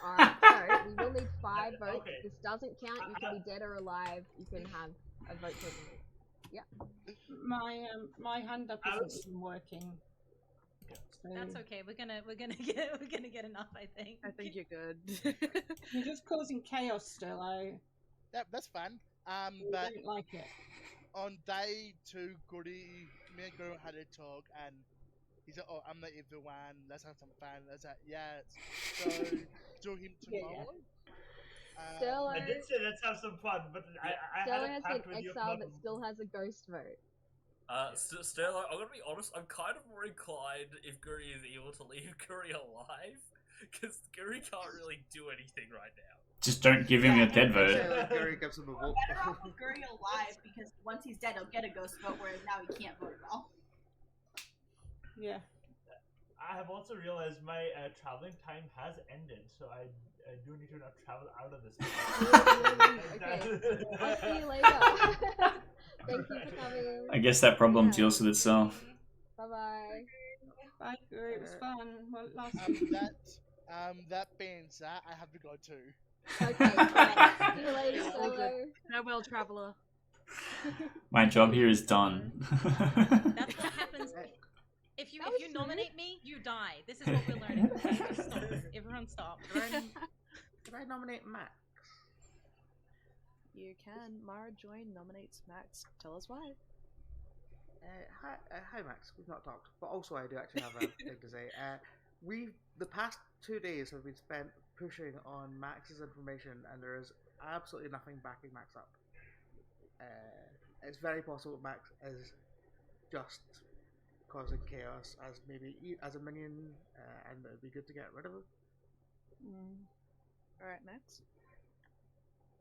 C: Alright, so we will need 5 votes.
D: Okay.
C: This doesn't count. You can be dead or alive. You can have a vote token. Yeah.
A: My hand up isn't even working. So
E: That's okay. We're gonna get enough. I think.
J: I think you're good.
A: you're just causing chaos still.
H: Yep, that's fun.
A: I
H: But
A: don't like it.
H: on day 2, Goody, me and Guru had a talk, and he said, "Oh, I'm the evil one. Let's have some fun." I said, "Yes." So do him tomorrow.
C: Stellar,
D: I did say let's have some fun, but I
C: Stellar
D: had a
C: has been
D: pact with you.
C: exiled, but still has a ghost vote.
K: Still, I'm gonna be honest. I'm kind of more inclined if Guri is able to leave Guri alive, because Guri can't really do anything right now.
B: Just don't give him a dead vote.
F: Guri gives him a vote.
L: Better off with Guri alive, because once he's dead, he'll get a ghost vote, whereas now he can't vote at all.
A: Yeah.
D: I have also realized my traveling time has ended, so I do need to now travel out of this.
C: Okay. I'll see you later. Thank you for coming.
B: I guess that problem deals with itself.
C: Bye bye.
A: Bye, Guru. It was fun. Well, last
H: That being said, I have to go too.
C: Okay, right. See you later,
J: All good.
C: Solo.
J: Farewell, traveler.
B: My job here is done.
E: That's what happens. If you nominate me, you die. This is what we're learning. Okay, just stop. Everyone stop.
F: Can I nominate Max?
J: You can. Mara Join nominates Max. Tell us why.
F: Hi, Max. We've not talked, but also I do actually have a thing to say. The past 2 days have been spent pushing on Max's information, and there is absolutely nothing backing Max up. It's very possible Max is just causing chaos as as a minion, and it would be good to get rid of him.
J: Alright, Max.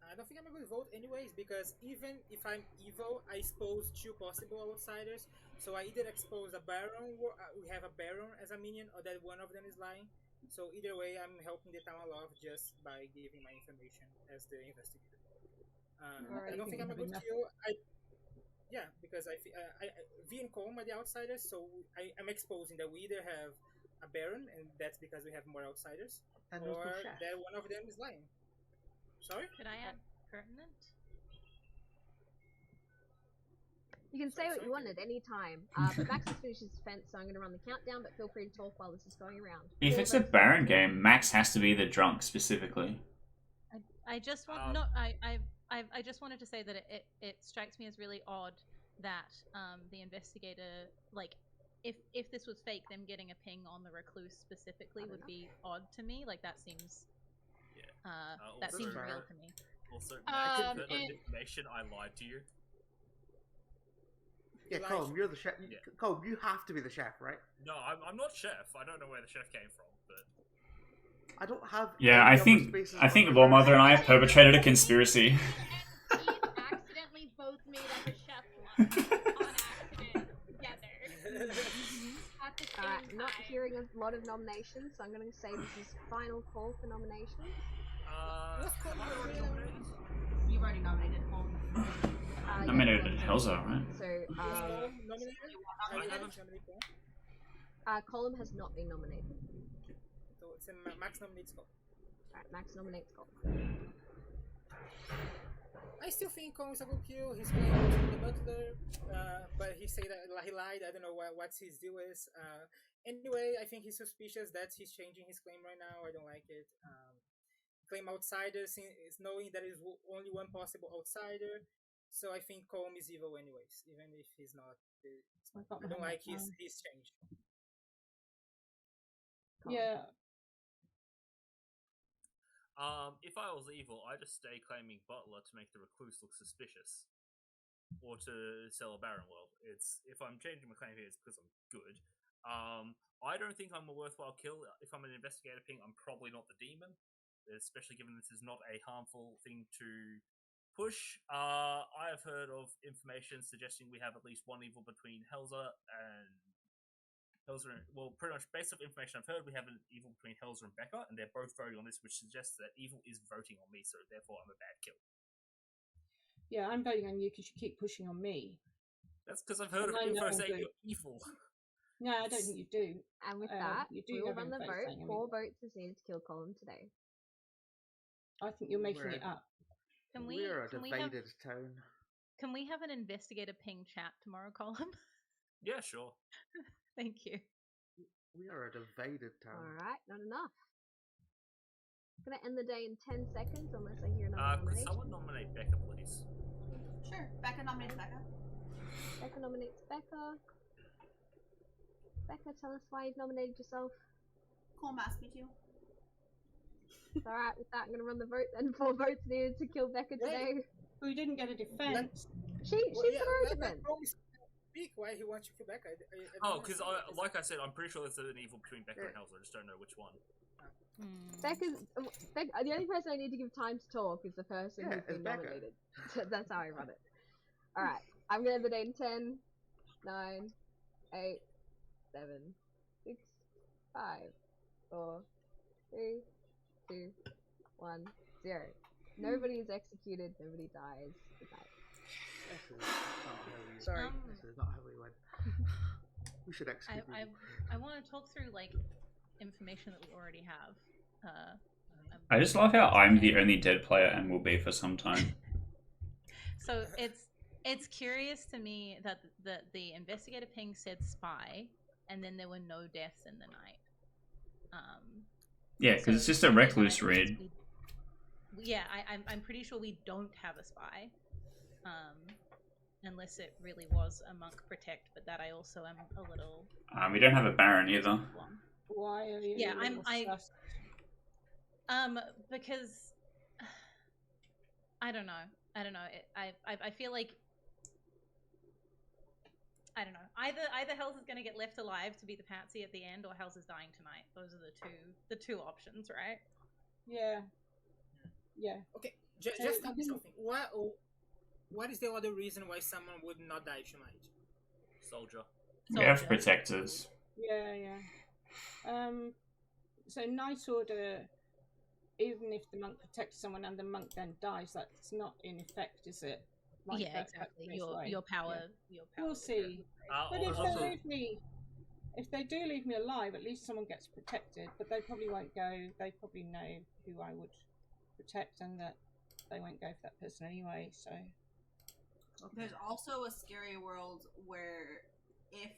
I: I don't think I'm a good vote anyways, because even if I'm evil, I expose 2 possible outsiders. So I either expose a Baron, we have a Baron as a minion, or that one of them is lying. So either way, I'm helping the town a lot just by giving my information as the investigator. I don't think I'm a good kill. Yeah, because V and Colm are the outsiders, so I'm exposing that we either have a Baron, and that's because we have more outsiders, or that one of them is lying. Sorry?
E: Could I add pertinent?
C: You can say what you want at any time, but Max has finished his defense, so I'm going to run the countdown, but feel free to talk while this is going around.
B: If it's a Baron game, Max has to be the drunk specifically.
E: I just want I just wanted to say that it strikes me as really odd that the investigator, like, if this was fake, them getting a ping on the recluse specifically would be odd to me. Like, that seems that seems real to me.
K: Also, Max, information, I lied to you.
F: Yeah, Colm, you're the chef. Colm, you have to be the chef, right?
K: No, I'm not chef. I don't know where the chef came from, but
F: I don't have.
B: Yeah, I think Lawmother and I have perpetrated a conspiracy.
G: And Keith accidentally both made up a chef line on accident together. At the same
C: Not
G: time.
C: hearing a lot of nominations, so I'm going to say this is final call for nominations.
K: am I already nominated?
L: You've already nominated Colm.
B: Nominated Helza, right?
C: So, Colm has not been nominated.
I: So it's Max nominates Colm.
C: Alright, Max nominates Colm.
I: I still think Colm is a good kill. He's playing with the butler, but he said that he lied. I don't know what his deal is. Anyway, I think he's suspicious that he's changing his claim right now. I don't like it. claim outsider, knowing there is only one possible outsider. So I think Colm is evil anyways, even if he's not. I don't like his change.
A: Yeah.
K: If I was evil, I'd just stay claiming Butler to make the recluse look suspicious, or to sell a barren world. If I'm changing my claim here, it's because I'm good. I don't think I'm a worthwhile kill. If I'm an investigator ping, I'm probably not the demon, especially given this is not a harmful thing to push. I have heard of information suggesting we have at least one evil between Helzer and Helzer. Well, pretty much based off information I've heard, we have an evil between Helzer and Becca, and they're both voting on this, which suggests that evil is voting on me, so therefore I'm a bad kill.
A: Yeah, I'm voting on you because you keep pushing on me.
K: That's because I've heard of info saying you're evil.
A: No, I don't think you do.
C: And with that,
A: you do
C: we'll run the vote. 4 votes is needed to kill Colm today.
A: I think you're making it up.
F: We're a divided town.
E: Can we have an investigator ping chat tomorrow, Colm?
K: Yeah, sure.
E: Thank you.
F: We are a divided town.
C: Alright, not enough. I'm gonna end the day in 10 seconds unless I hear another
K: Could
C: nomination.
K: someone nominate Becca, please?
L: Sure. Becca nominates Becca.
C: Becca nominates Becca. Becca, tell us why you've nominated yourself.
L: Colm asked me to.
C: Alright, with that, I'm gonna run the vote then. 4 votes needed to kill Becca today.
A: We didn't get a defense.
C: She put her own defense.
I: Speak why he wants you to Becca.
K: Because like I said, I'm pretty sure there's an evil between Becca and Helzer. I just don't know which one.
C: Becca, the only person I need to give time to talk is the person who's been nominated. That's how I run it. Alright, I'm gonna end the day in 10, 9, 8, 7, 6, 5, 4, 3, 2, 1, 0. Nobody is executed, nobody dies. Good night.
F: Sorry. This is not how we went. We should execute.
E: I want to talk through like information that we already have.
B: I just love how I'm the only dead player and will be for some time.
E: So it's curious to me that the investigator ping said spy, and then there were no deaths in the night.
B: Yeah, because it's just a recluse read.
E: Yeah, I'm pretty sure we don't have a spy, unless it really was a monk protect. But that I also am a little.
B: We don't have a baron either.
A: Why are you?
E: Yeah, because I don't know. I feel like I don't know. Either Hells is going to get left alive to be the patsy at the end, or Hells is dying tonight. Those are the two options, right?
A: Yeah. Yeah.
I: Okay. Just tell me something. What is the other reason why someone would not die tonight?
K: Soldier.
B: We have protectors.
A: Yeah. So Night Order, even if the monk protects someone and the monk then dies, that's not in effect, is it? Like
E: yeah, exactly. Your power.
A: Yeah. We'll see. But if they do leave me alive, at least someone gets protected. But they probably won't go. They probably know who I would protect, and that they won't go for that person anyway. So
L: there's also a scary world where if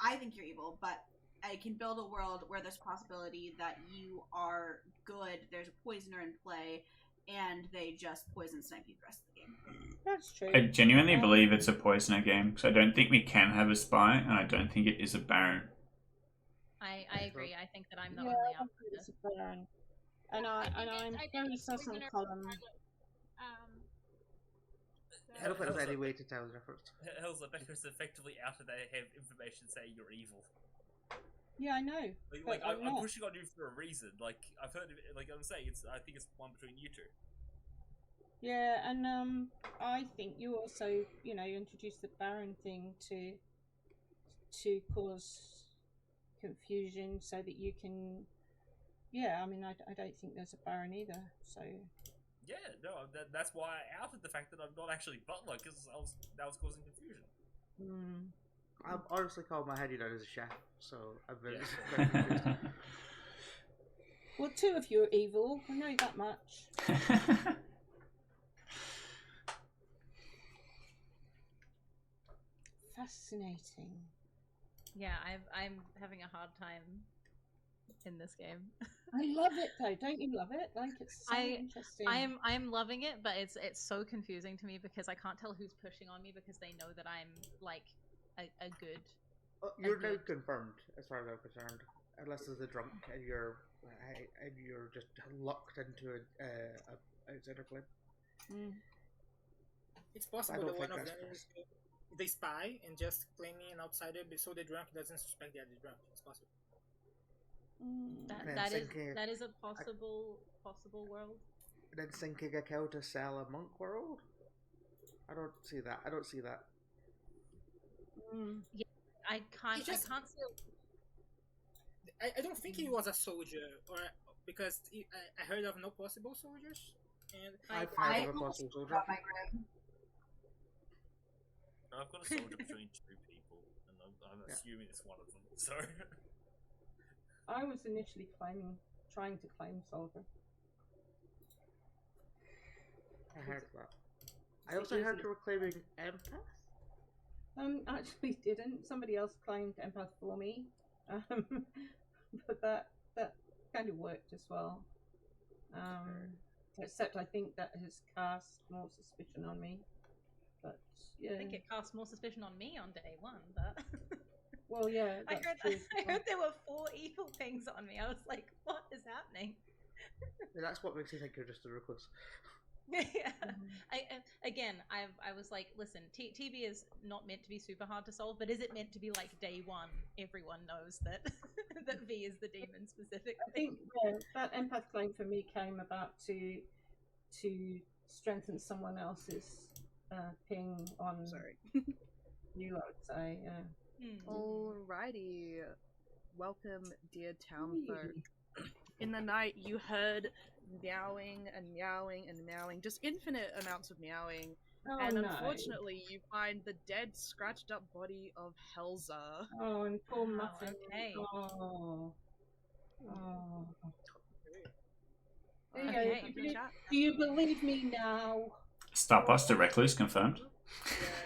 L: I think you're evil, but I can build a world where there's a possibility that you are good, there's a poisoner in play, and they just poison snipe you the rest of the game.
A: That's true.
B: I genuinely believe it's a poisoner game, because I don't think we can have a spy, and I don't think it is a baron.
E: I agree. I think that I'm the only outsider.
A: It's a baron. And I'm very sus on Colm.
F: I don't think there's any way to tell the difference.
K: Hells, Becca's effectively out of their have information saying you're evil.
A: Yeah, I know.
K: I'm pushing on you for a reason. Like I've heard, like I'm saying, I think it's one between you two.
A: Yeah, and I think you also, introduced the Baron thing to cause confusion, so that you can. Yeah, I mean, I don't think there's a Baron either. So.
K: Yeah, no, that's why I outed the fact that I'm not actually Butler, because that was causing confusion.
F: I'm honestly called my head as a chef, so I'm very confused.
A: Well, 2 of you are evil. I know that much. Fascinating.
E: Yeah, I'm having a hard time in this game.
A: I love it though. Don't you love it? Like it's so interesting.
E: I'm loving it, but it's so confusing to me because I can't tell who's pushing on me because they know that I'm like a good.
F: You're now confirmed, as far as I'm concerned. Unless there's a drunk and you're just locked into a outsider club.
I: It's possible that one of them is the spy and just claiming an outsider so the drunk doesn't suspect the other drunk. It's possible.
E: That is a possible world.
F: Then sinking a cow to sell a monk world? I don't see that.
E: Yeah, I can't see.
I: I don't think he was a soldier, or because I heard of no possible soldiers, and
F: I've heard of a possible soldier.
K: I've got a soldier between two people, and I'm assuming it's one of them. So
A: I was initially trying to claim soldier.
F: I heard that. I also heard you were claiming empath.
A: Actually didn't. Somebody else claimed empath for me. But that kind of worked as well. Except I think that has cast more suspicion on me. But yeah,
E: I think it cast more suspicion on me on day one. But
A: well, yeah,
E: I heard there were 4 evil things on me. I was like, what is happening?
F: That's what makes you think you're just a recluse.
E: Yeah. I was like, listen, TB is not meant to be super hard to solve, but is it meant to be like day one? Everyone knows that that V is the demon specifically.
A: I think that empath claim for me came about to strengthen someone else's ping on.
J: Sorry.
A: You, I would say, yeah.
J: Alrighty. Welcome, dear town folk. In the night, you heard meowing and meowing and meowing, just infinite amounts of meowing. And unfortunately, you find the dead, scratched up body of Helza.
A: Oh, and poor Muffin.
E: Okay.
A: Oh.
E: Okay.
A: Do you believe me now?
B: Starbuster Recluse confirmed.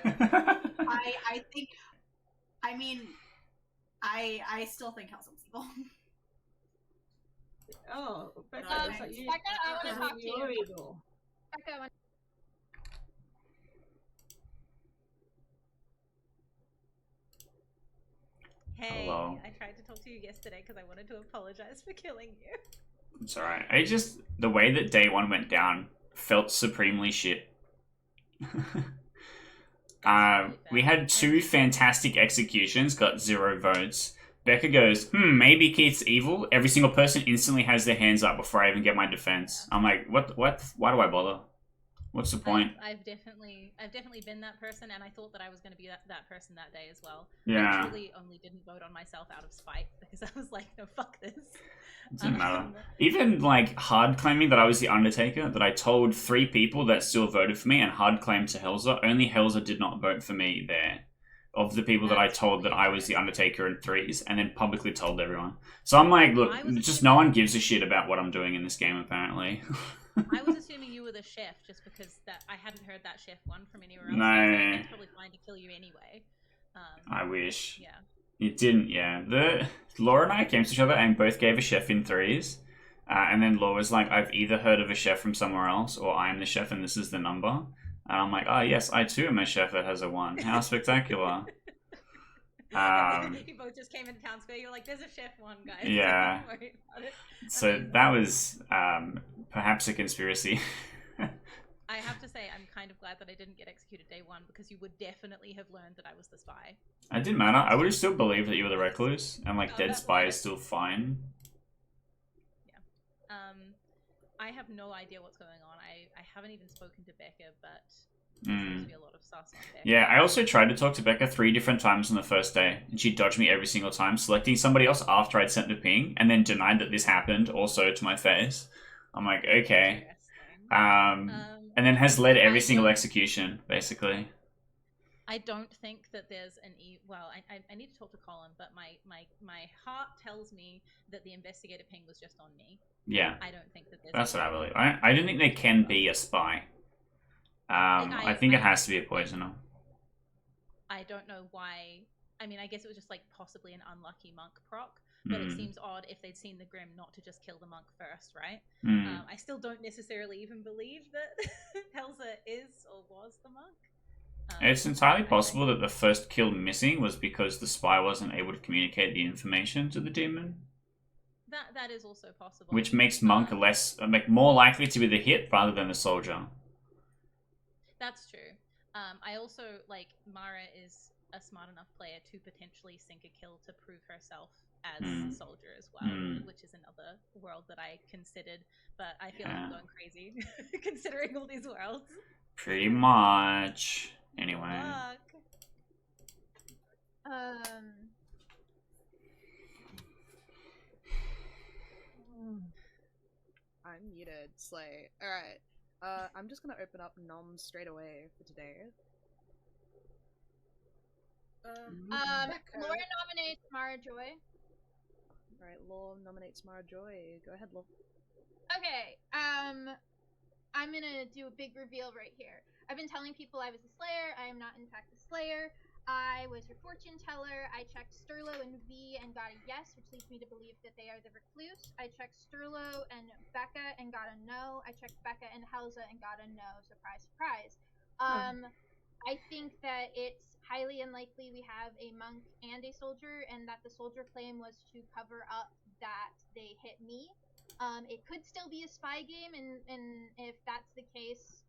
L: I think. I mean, I still think Helza's evil.
A: Oh, Becca,
G: I want to talk to you. Becca,
E: Hey,
B: hello.
E: I tried to talk to you yesterday because I wanted to apologize for killing you.
B: It's alright. The way that day one went down felt supremely shit. We had 2 fantastic executions, got 0 votes. Becca goes, maybe Keith's evil. Every single person instantly has their hands up before I even get my defense. I'm like, what? Why do I bother? What's the point?
E: I've definitely been that person, and I thought that I was going to be that person that day as well.
B: Yeah.
E: I truly only didn't vote on myself out of spite because I was like, no, fuck this.
B: It doesn't matter. Even like hard claiming that I was the Undertaker, that I told 3 people that still voted for me, and hard claimed to Helza. Only Helza did not vote for me there. Of the people that I told that I was the Undertaker in 3s, and then publicly told everyone. So I'm like, look, just no one gives a shit about what I'm doing in this game, apparently.
E: I was assuming you were the chef just because I hadn't heard that chef one from anywhere else.
B: No.
E: So I was like, it's probably fine to kill you anyway.
B: I wish.
E: Yeah.
B: It didn't, yeah. Laura and I came to each other and both gave a chef in 3s. And then Laura was like, I've either heard of a chef from somewhere else, or I'm the chef and this is the number. And I'm like, yes, I too am a chef that has a 1. How spectacular.
E: You both just came into town square. You're like, there's a chef 1, guys.
B: Yeah.
E: Don't worry about it.
B: So that was perhaps a conspiracy.
E: I have to say, I'm kind of glad that I didn't get executed day 1 because you would definitely have learned that I was the spy.
B: It didn't matter. I would have still believed that you were the recluse, and like dead spy is still fine.
E: Yeah. I have no idea what's going on. I haven't even spoken to Becca, but there seems to be a lot of sus on Becca.
B: Yeah, I also tried to talk to Becca 3 different times on the first day, and she dodged me every single time, selecting somebody else after I'd sent the ping, and then denied that this happened also to my face. I'm like, okay. And then has led every single execution, basically.
E: I don't think that there's well, I need to talk to Colin, but my heart tells me that the investigator ping was just on me.
B: Yeah.
E: I don't think that there's...
B: That's what I believe. I don't think there can be a spy. I think it has to be a poisoner.
E: I don't know why. I mean, I guess it was just like possibly an unlucky monk proc, but it seems odd if they'd seen the Grim not to just kill the monk first, right? I still don't necessarily even believe that Helza is or was the monk.
B: It's entirely possible that the first kill missing was because the spy wasn't able to communicate the information to the demon.
E: That is also possible.
B: Which makes monk more likely to be the hit rather than the soldier.
E: That's true. I also, like, Mara is a smart enough player to potentially sink a kill to prove herself as a soldier as well, which is another world that I considered, but I feel like I'm going crazy considering all these worlds.
B: Pretty much. Anyway.
J: I'm muted, Slay. Alright. I'm just gonna open up Nom straight away for today.
G: Laura nominates Mara Joy.
J: Alright, Law nominates Mara Joy. Go ahead, Law.
G: Okay, I'm gonna do a big reveal right here. I've been telling people I was a Slayer. I am not, in fact, a Slayer. I was your fortune teller. I checked Sterlo and V and got a yes, which leads me to believe that they are the recluse. I checked Sterlo and Becca and got a no. I checked Becca and Helza and got a no. Surprise, surprise. I think that it's highly unlikely we have a monk and a soldier, and that the soldier claim was to cover up that they hit me. It could still be a spy game, and if that's the case,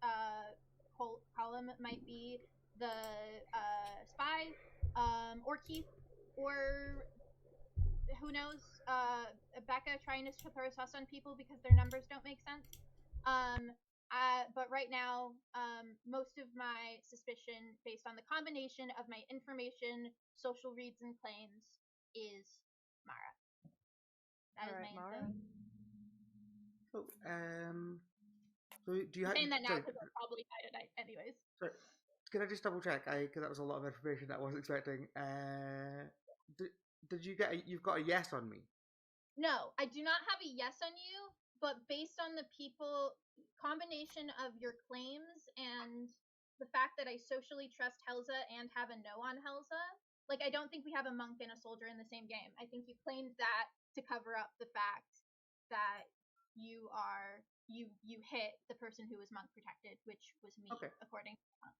G: Column might be the spy, or Keith, or who knows, Becca trying to throw sus on people because their numbers don't make sense. But right now, most of my suspicion, based on the combination of my information, social reads, and claims, is Mara. That is my
J: Mara.
F: So, do you have?
G: I'm saying that now because I'll probably die tonight, anyways.
F: Sorry, can I just double check? Because that was a lot of information that I wasn't expecting. Did you get? You've got a yes on me.
G: No, I do not have a yes on you, but based on the combination of your claims and the fact that I socially trust Helza and have a no on Helza, like, I don't think we have a monk and a soldier in the same game. I think you claimed that to cover up the fact that you hit the person who was monk protected, which was me, according to the monk.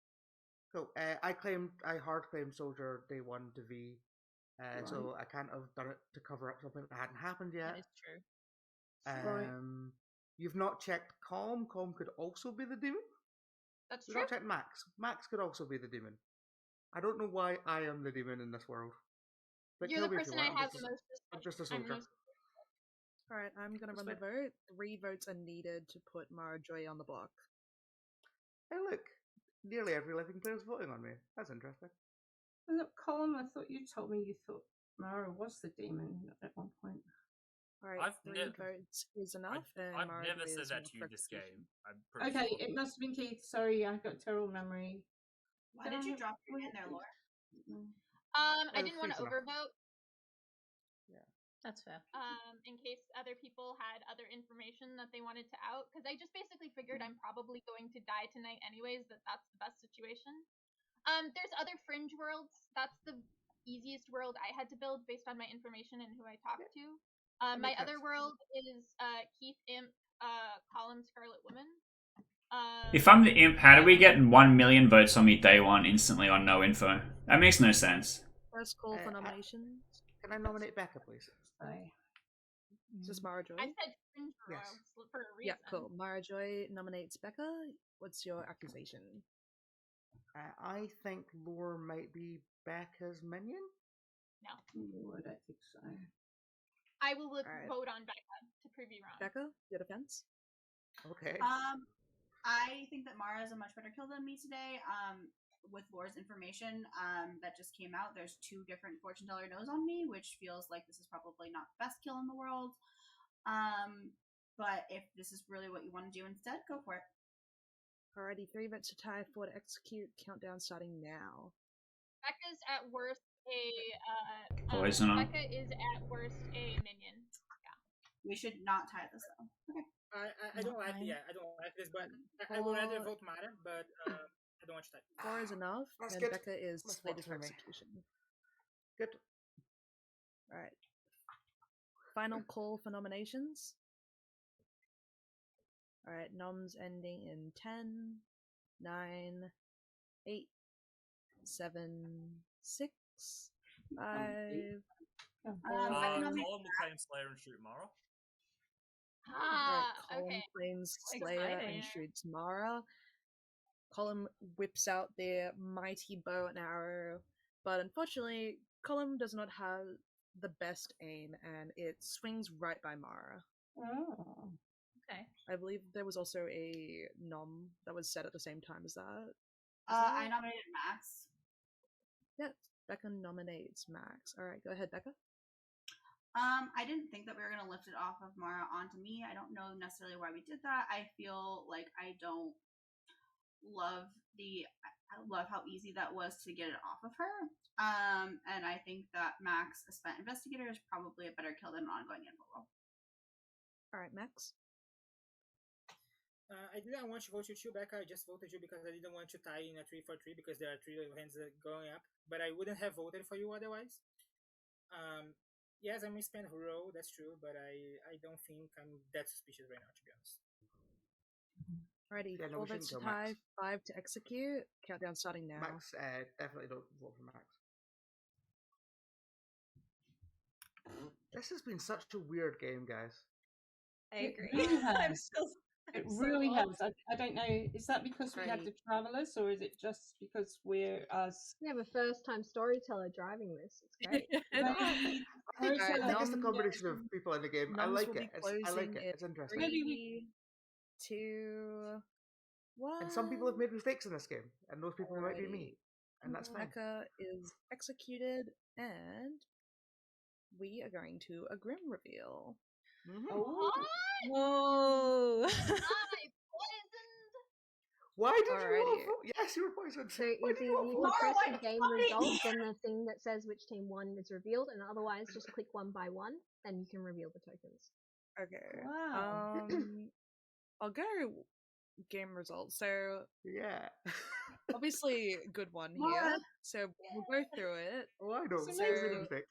F: Cool. I hard claimed soldier day one to V. So I can't have done it to cover up something that hadn't happened yet.
E: That is true.
F: You've not checked Calm. Calm could also be the demon.
G: That's
F: You've
G: true.
F: not checked Max. Max could also be the demon. I don't know why I am the demon in this world. But
G: you're the person I have the most.
F: I'm just a soldier.
J: Alright, I'm gonna run the vote. 3 votes are needed to put Mara Joy on the block.
F: Hey, look. Nearly every living player is voting on me. That's interesting.
A: Look, Colin, I thought you told me you thought Mara was the demon at one point.
J: Alright, 3 votes is enough.
K: I've
J: Mara
K: never
J: Joy
K: said
J: is
K: that
J: more
K: to you this game.
A: Okay, it must have been Keith. Sorry, I've got terrible memory.
L: Why did you drop your hand there, Laura?
G: I didn't want to overvote.
F: Yeah.
E: That's fair.
G: In case other people had other information that they wanted to out, because I just basically figured I'm probably going to die tonight anyways, that's the best situation. There's other fringe worlds. That's the easiest world I had to build based on my information and who I talked to. My other world is Keith Imp, Column Scarlet Woman.
B: If I'm the imp, how do we get 1 million votes on me day one instantly on no info? That makes no sense.
J: First call for nominations.
F: Can I nominate Becca, please?
J: Is this Mara Joy?
G: I said fringe worlds for a reason.
J: Yeah, cool. Mara Joy nominates Becca. What's your accusation?
F: I think Lore might be Becca's minion?
G: No.
A: I don't think so.
G: I will vote on Becca to prove you wrong.
J: Becca, your defense?
F: Okay.
L: I think that Mara is a much better kill than me today. With Lore's information that just came out, there's 2 different fortune teller no's on me, which feels like this is probably not the best kill in the world. But if this is really what you want to do instead, go for it.
J: Alrighty, 3 votes to tie, 4 to execute. Countdown starting now.
G: Becca's at worst a
B: poisoner.
G: Becca is at worst a minion. Yeah.
L: We should not tie this though. Okay.
I: I don't like I don't like this, but I would rather vote Mara, but I don't want to type.
J: 4 is enough, and
F: good.
J: Becca is
F: That's
J: slated for
F: for me.
J: execution.
F: Good.
J: Alright. final call for nominations. Alright, noms ending in 10, 9, 8, 7, 6, 5,
K: Colin will claim Slayer and shoot Mara.
J: Alright, Colin
G: Okay.
J: claims Slayer
E: Exciting.
J: and shoots Mara. Colin whips out their mighty bow and arrow, but unfortunately, Colin does not have the best aim, and it swings right by Mara.
A: Oh.
E: Okay.
J: I believe there was also a nom that was set at the same time as that.
L: I nominated Max.
J: Yeah, Becca nominates Max. Alright, go ahead, Becca.
L: I didn't think that we were going to lift it off of Mara onto me. I don't know necessarily why we did that. I feel like I don't love how easy that was to get it off of her. And I think that Max, a spent investigator, is probably a better kill than an ongoing info.
J: Alright, Max.
I: I didn't want to vote you, Becca. I just voted you because I didn't want to tie in a 3-for-3 because there are 3 hands going up. But I wouldn't have voted for you otherwise. Yes, I'm a spent hero, that's true, but I don't think I'm that suspicious right now, to be honest.
J: Alrighty,
F: Yeah, no,
J: 4
F: we
J: votes
F: shouldn't
J: to
F: go
J: tie,
F: Max.
J: 5 to execute. Countdown starting now.
F: Max, definitely don't vote for Max. This has been such a weird game, guys.
E: I agree.
A: It really has. It
E: so
A: really
E: lost.
A: has. I don't know. Is that because we have the travelers, or is it just because we're us?
C: We have a first-time storyteller driving this. It's great.
F: I think it's the combination of people in the game. I like it. I like it. It's interesting.
J: 3, 2, 1.
F: And some people have made mistakes in this game, and those people might be me, and that's fine.
J: Becca is executed, and we are going to a grim reveal.
A: Oh.
E: Whoa!
F: Why did you all vote? Yes, you were poisoned.
C: So if you press the game results, then the thing that says which team won is revealed, and otherwise just click one by one, and you can reveal the tokens.
J: Okay.
A: Wow.
J: I'll go game results. So
F: yeah,
J: obviously good one here. So we'll go through it.
F: Oh, I know.
J: So
F: Mistake.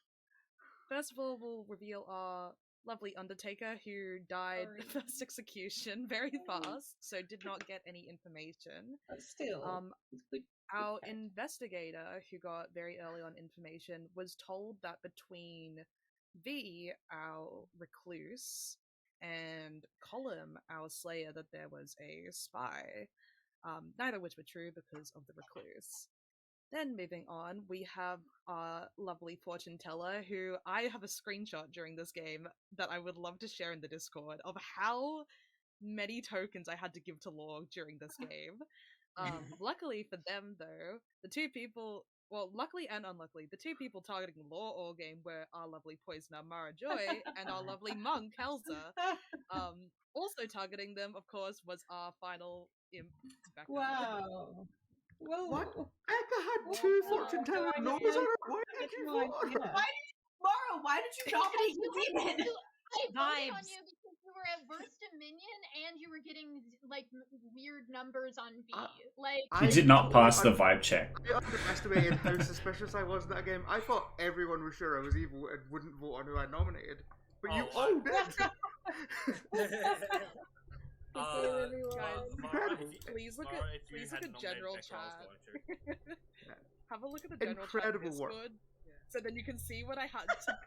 J: first of all, we'll reveal our lovely Undertaker who died the first execution very fast, so did not get any information.
A: But still,
J: our investigator, who got very early on information, was told that between V, our recluse, and Column, our slayer, that there was a spy. Neither of which were true because of the recluse. Then moving on, we have our lovely fortune teller, who I have a screenshot during this game that I would love to share in the Discord of how many tokens I had to give to Law during this game. Luckily for them, though, the two people, well, luckily and unluckily, the two people targeting Law all game were our lovely poisoner Mara Joy and our lovely monk Helza. Also targeting them, of course, was our final imp, Becca.
A: Wow. Well,
F: what? Becca had 2 fortune teller no's on her. Why did you vote on her?
L: Mara, why did you nominate the demon?
G: I voted on you because you were at worst a minion and you were getting like weird numbers on V.
B: You did not pass the vibe check.
F: I underestimated how suspicious I was in that game. I thought everyone was sure I was evil and wouldn't vote on who I nominated, but you all did.
J: Guys, please look at general chat. Have a look at the general chat Discord, so then you can see what I had to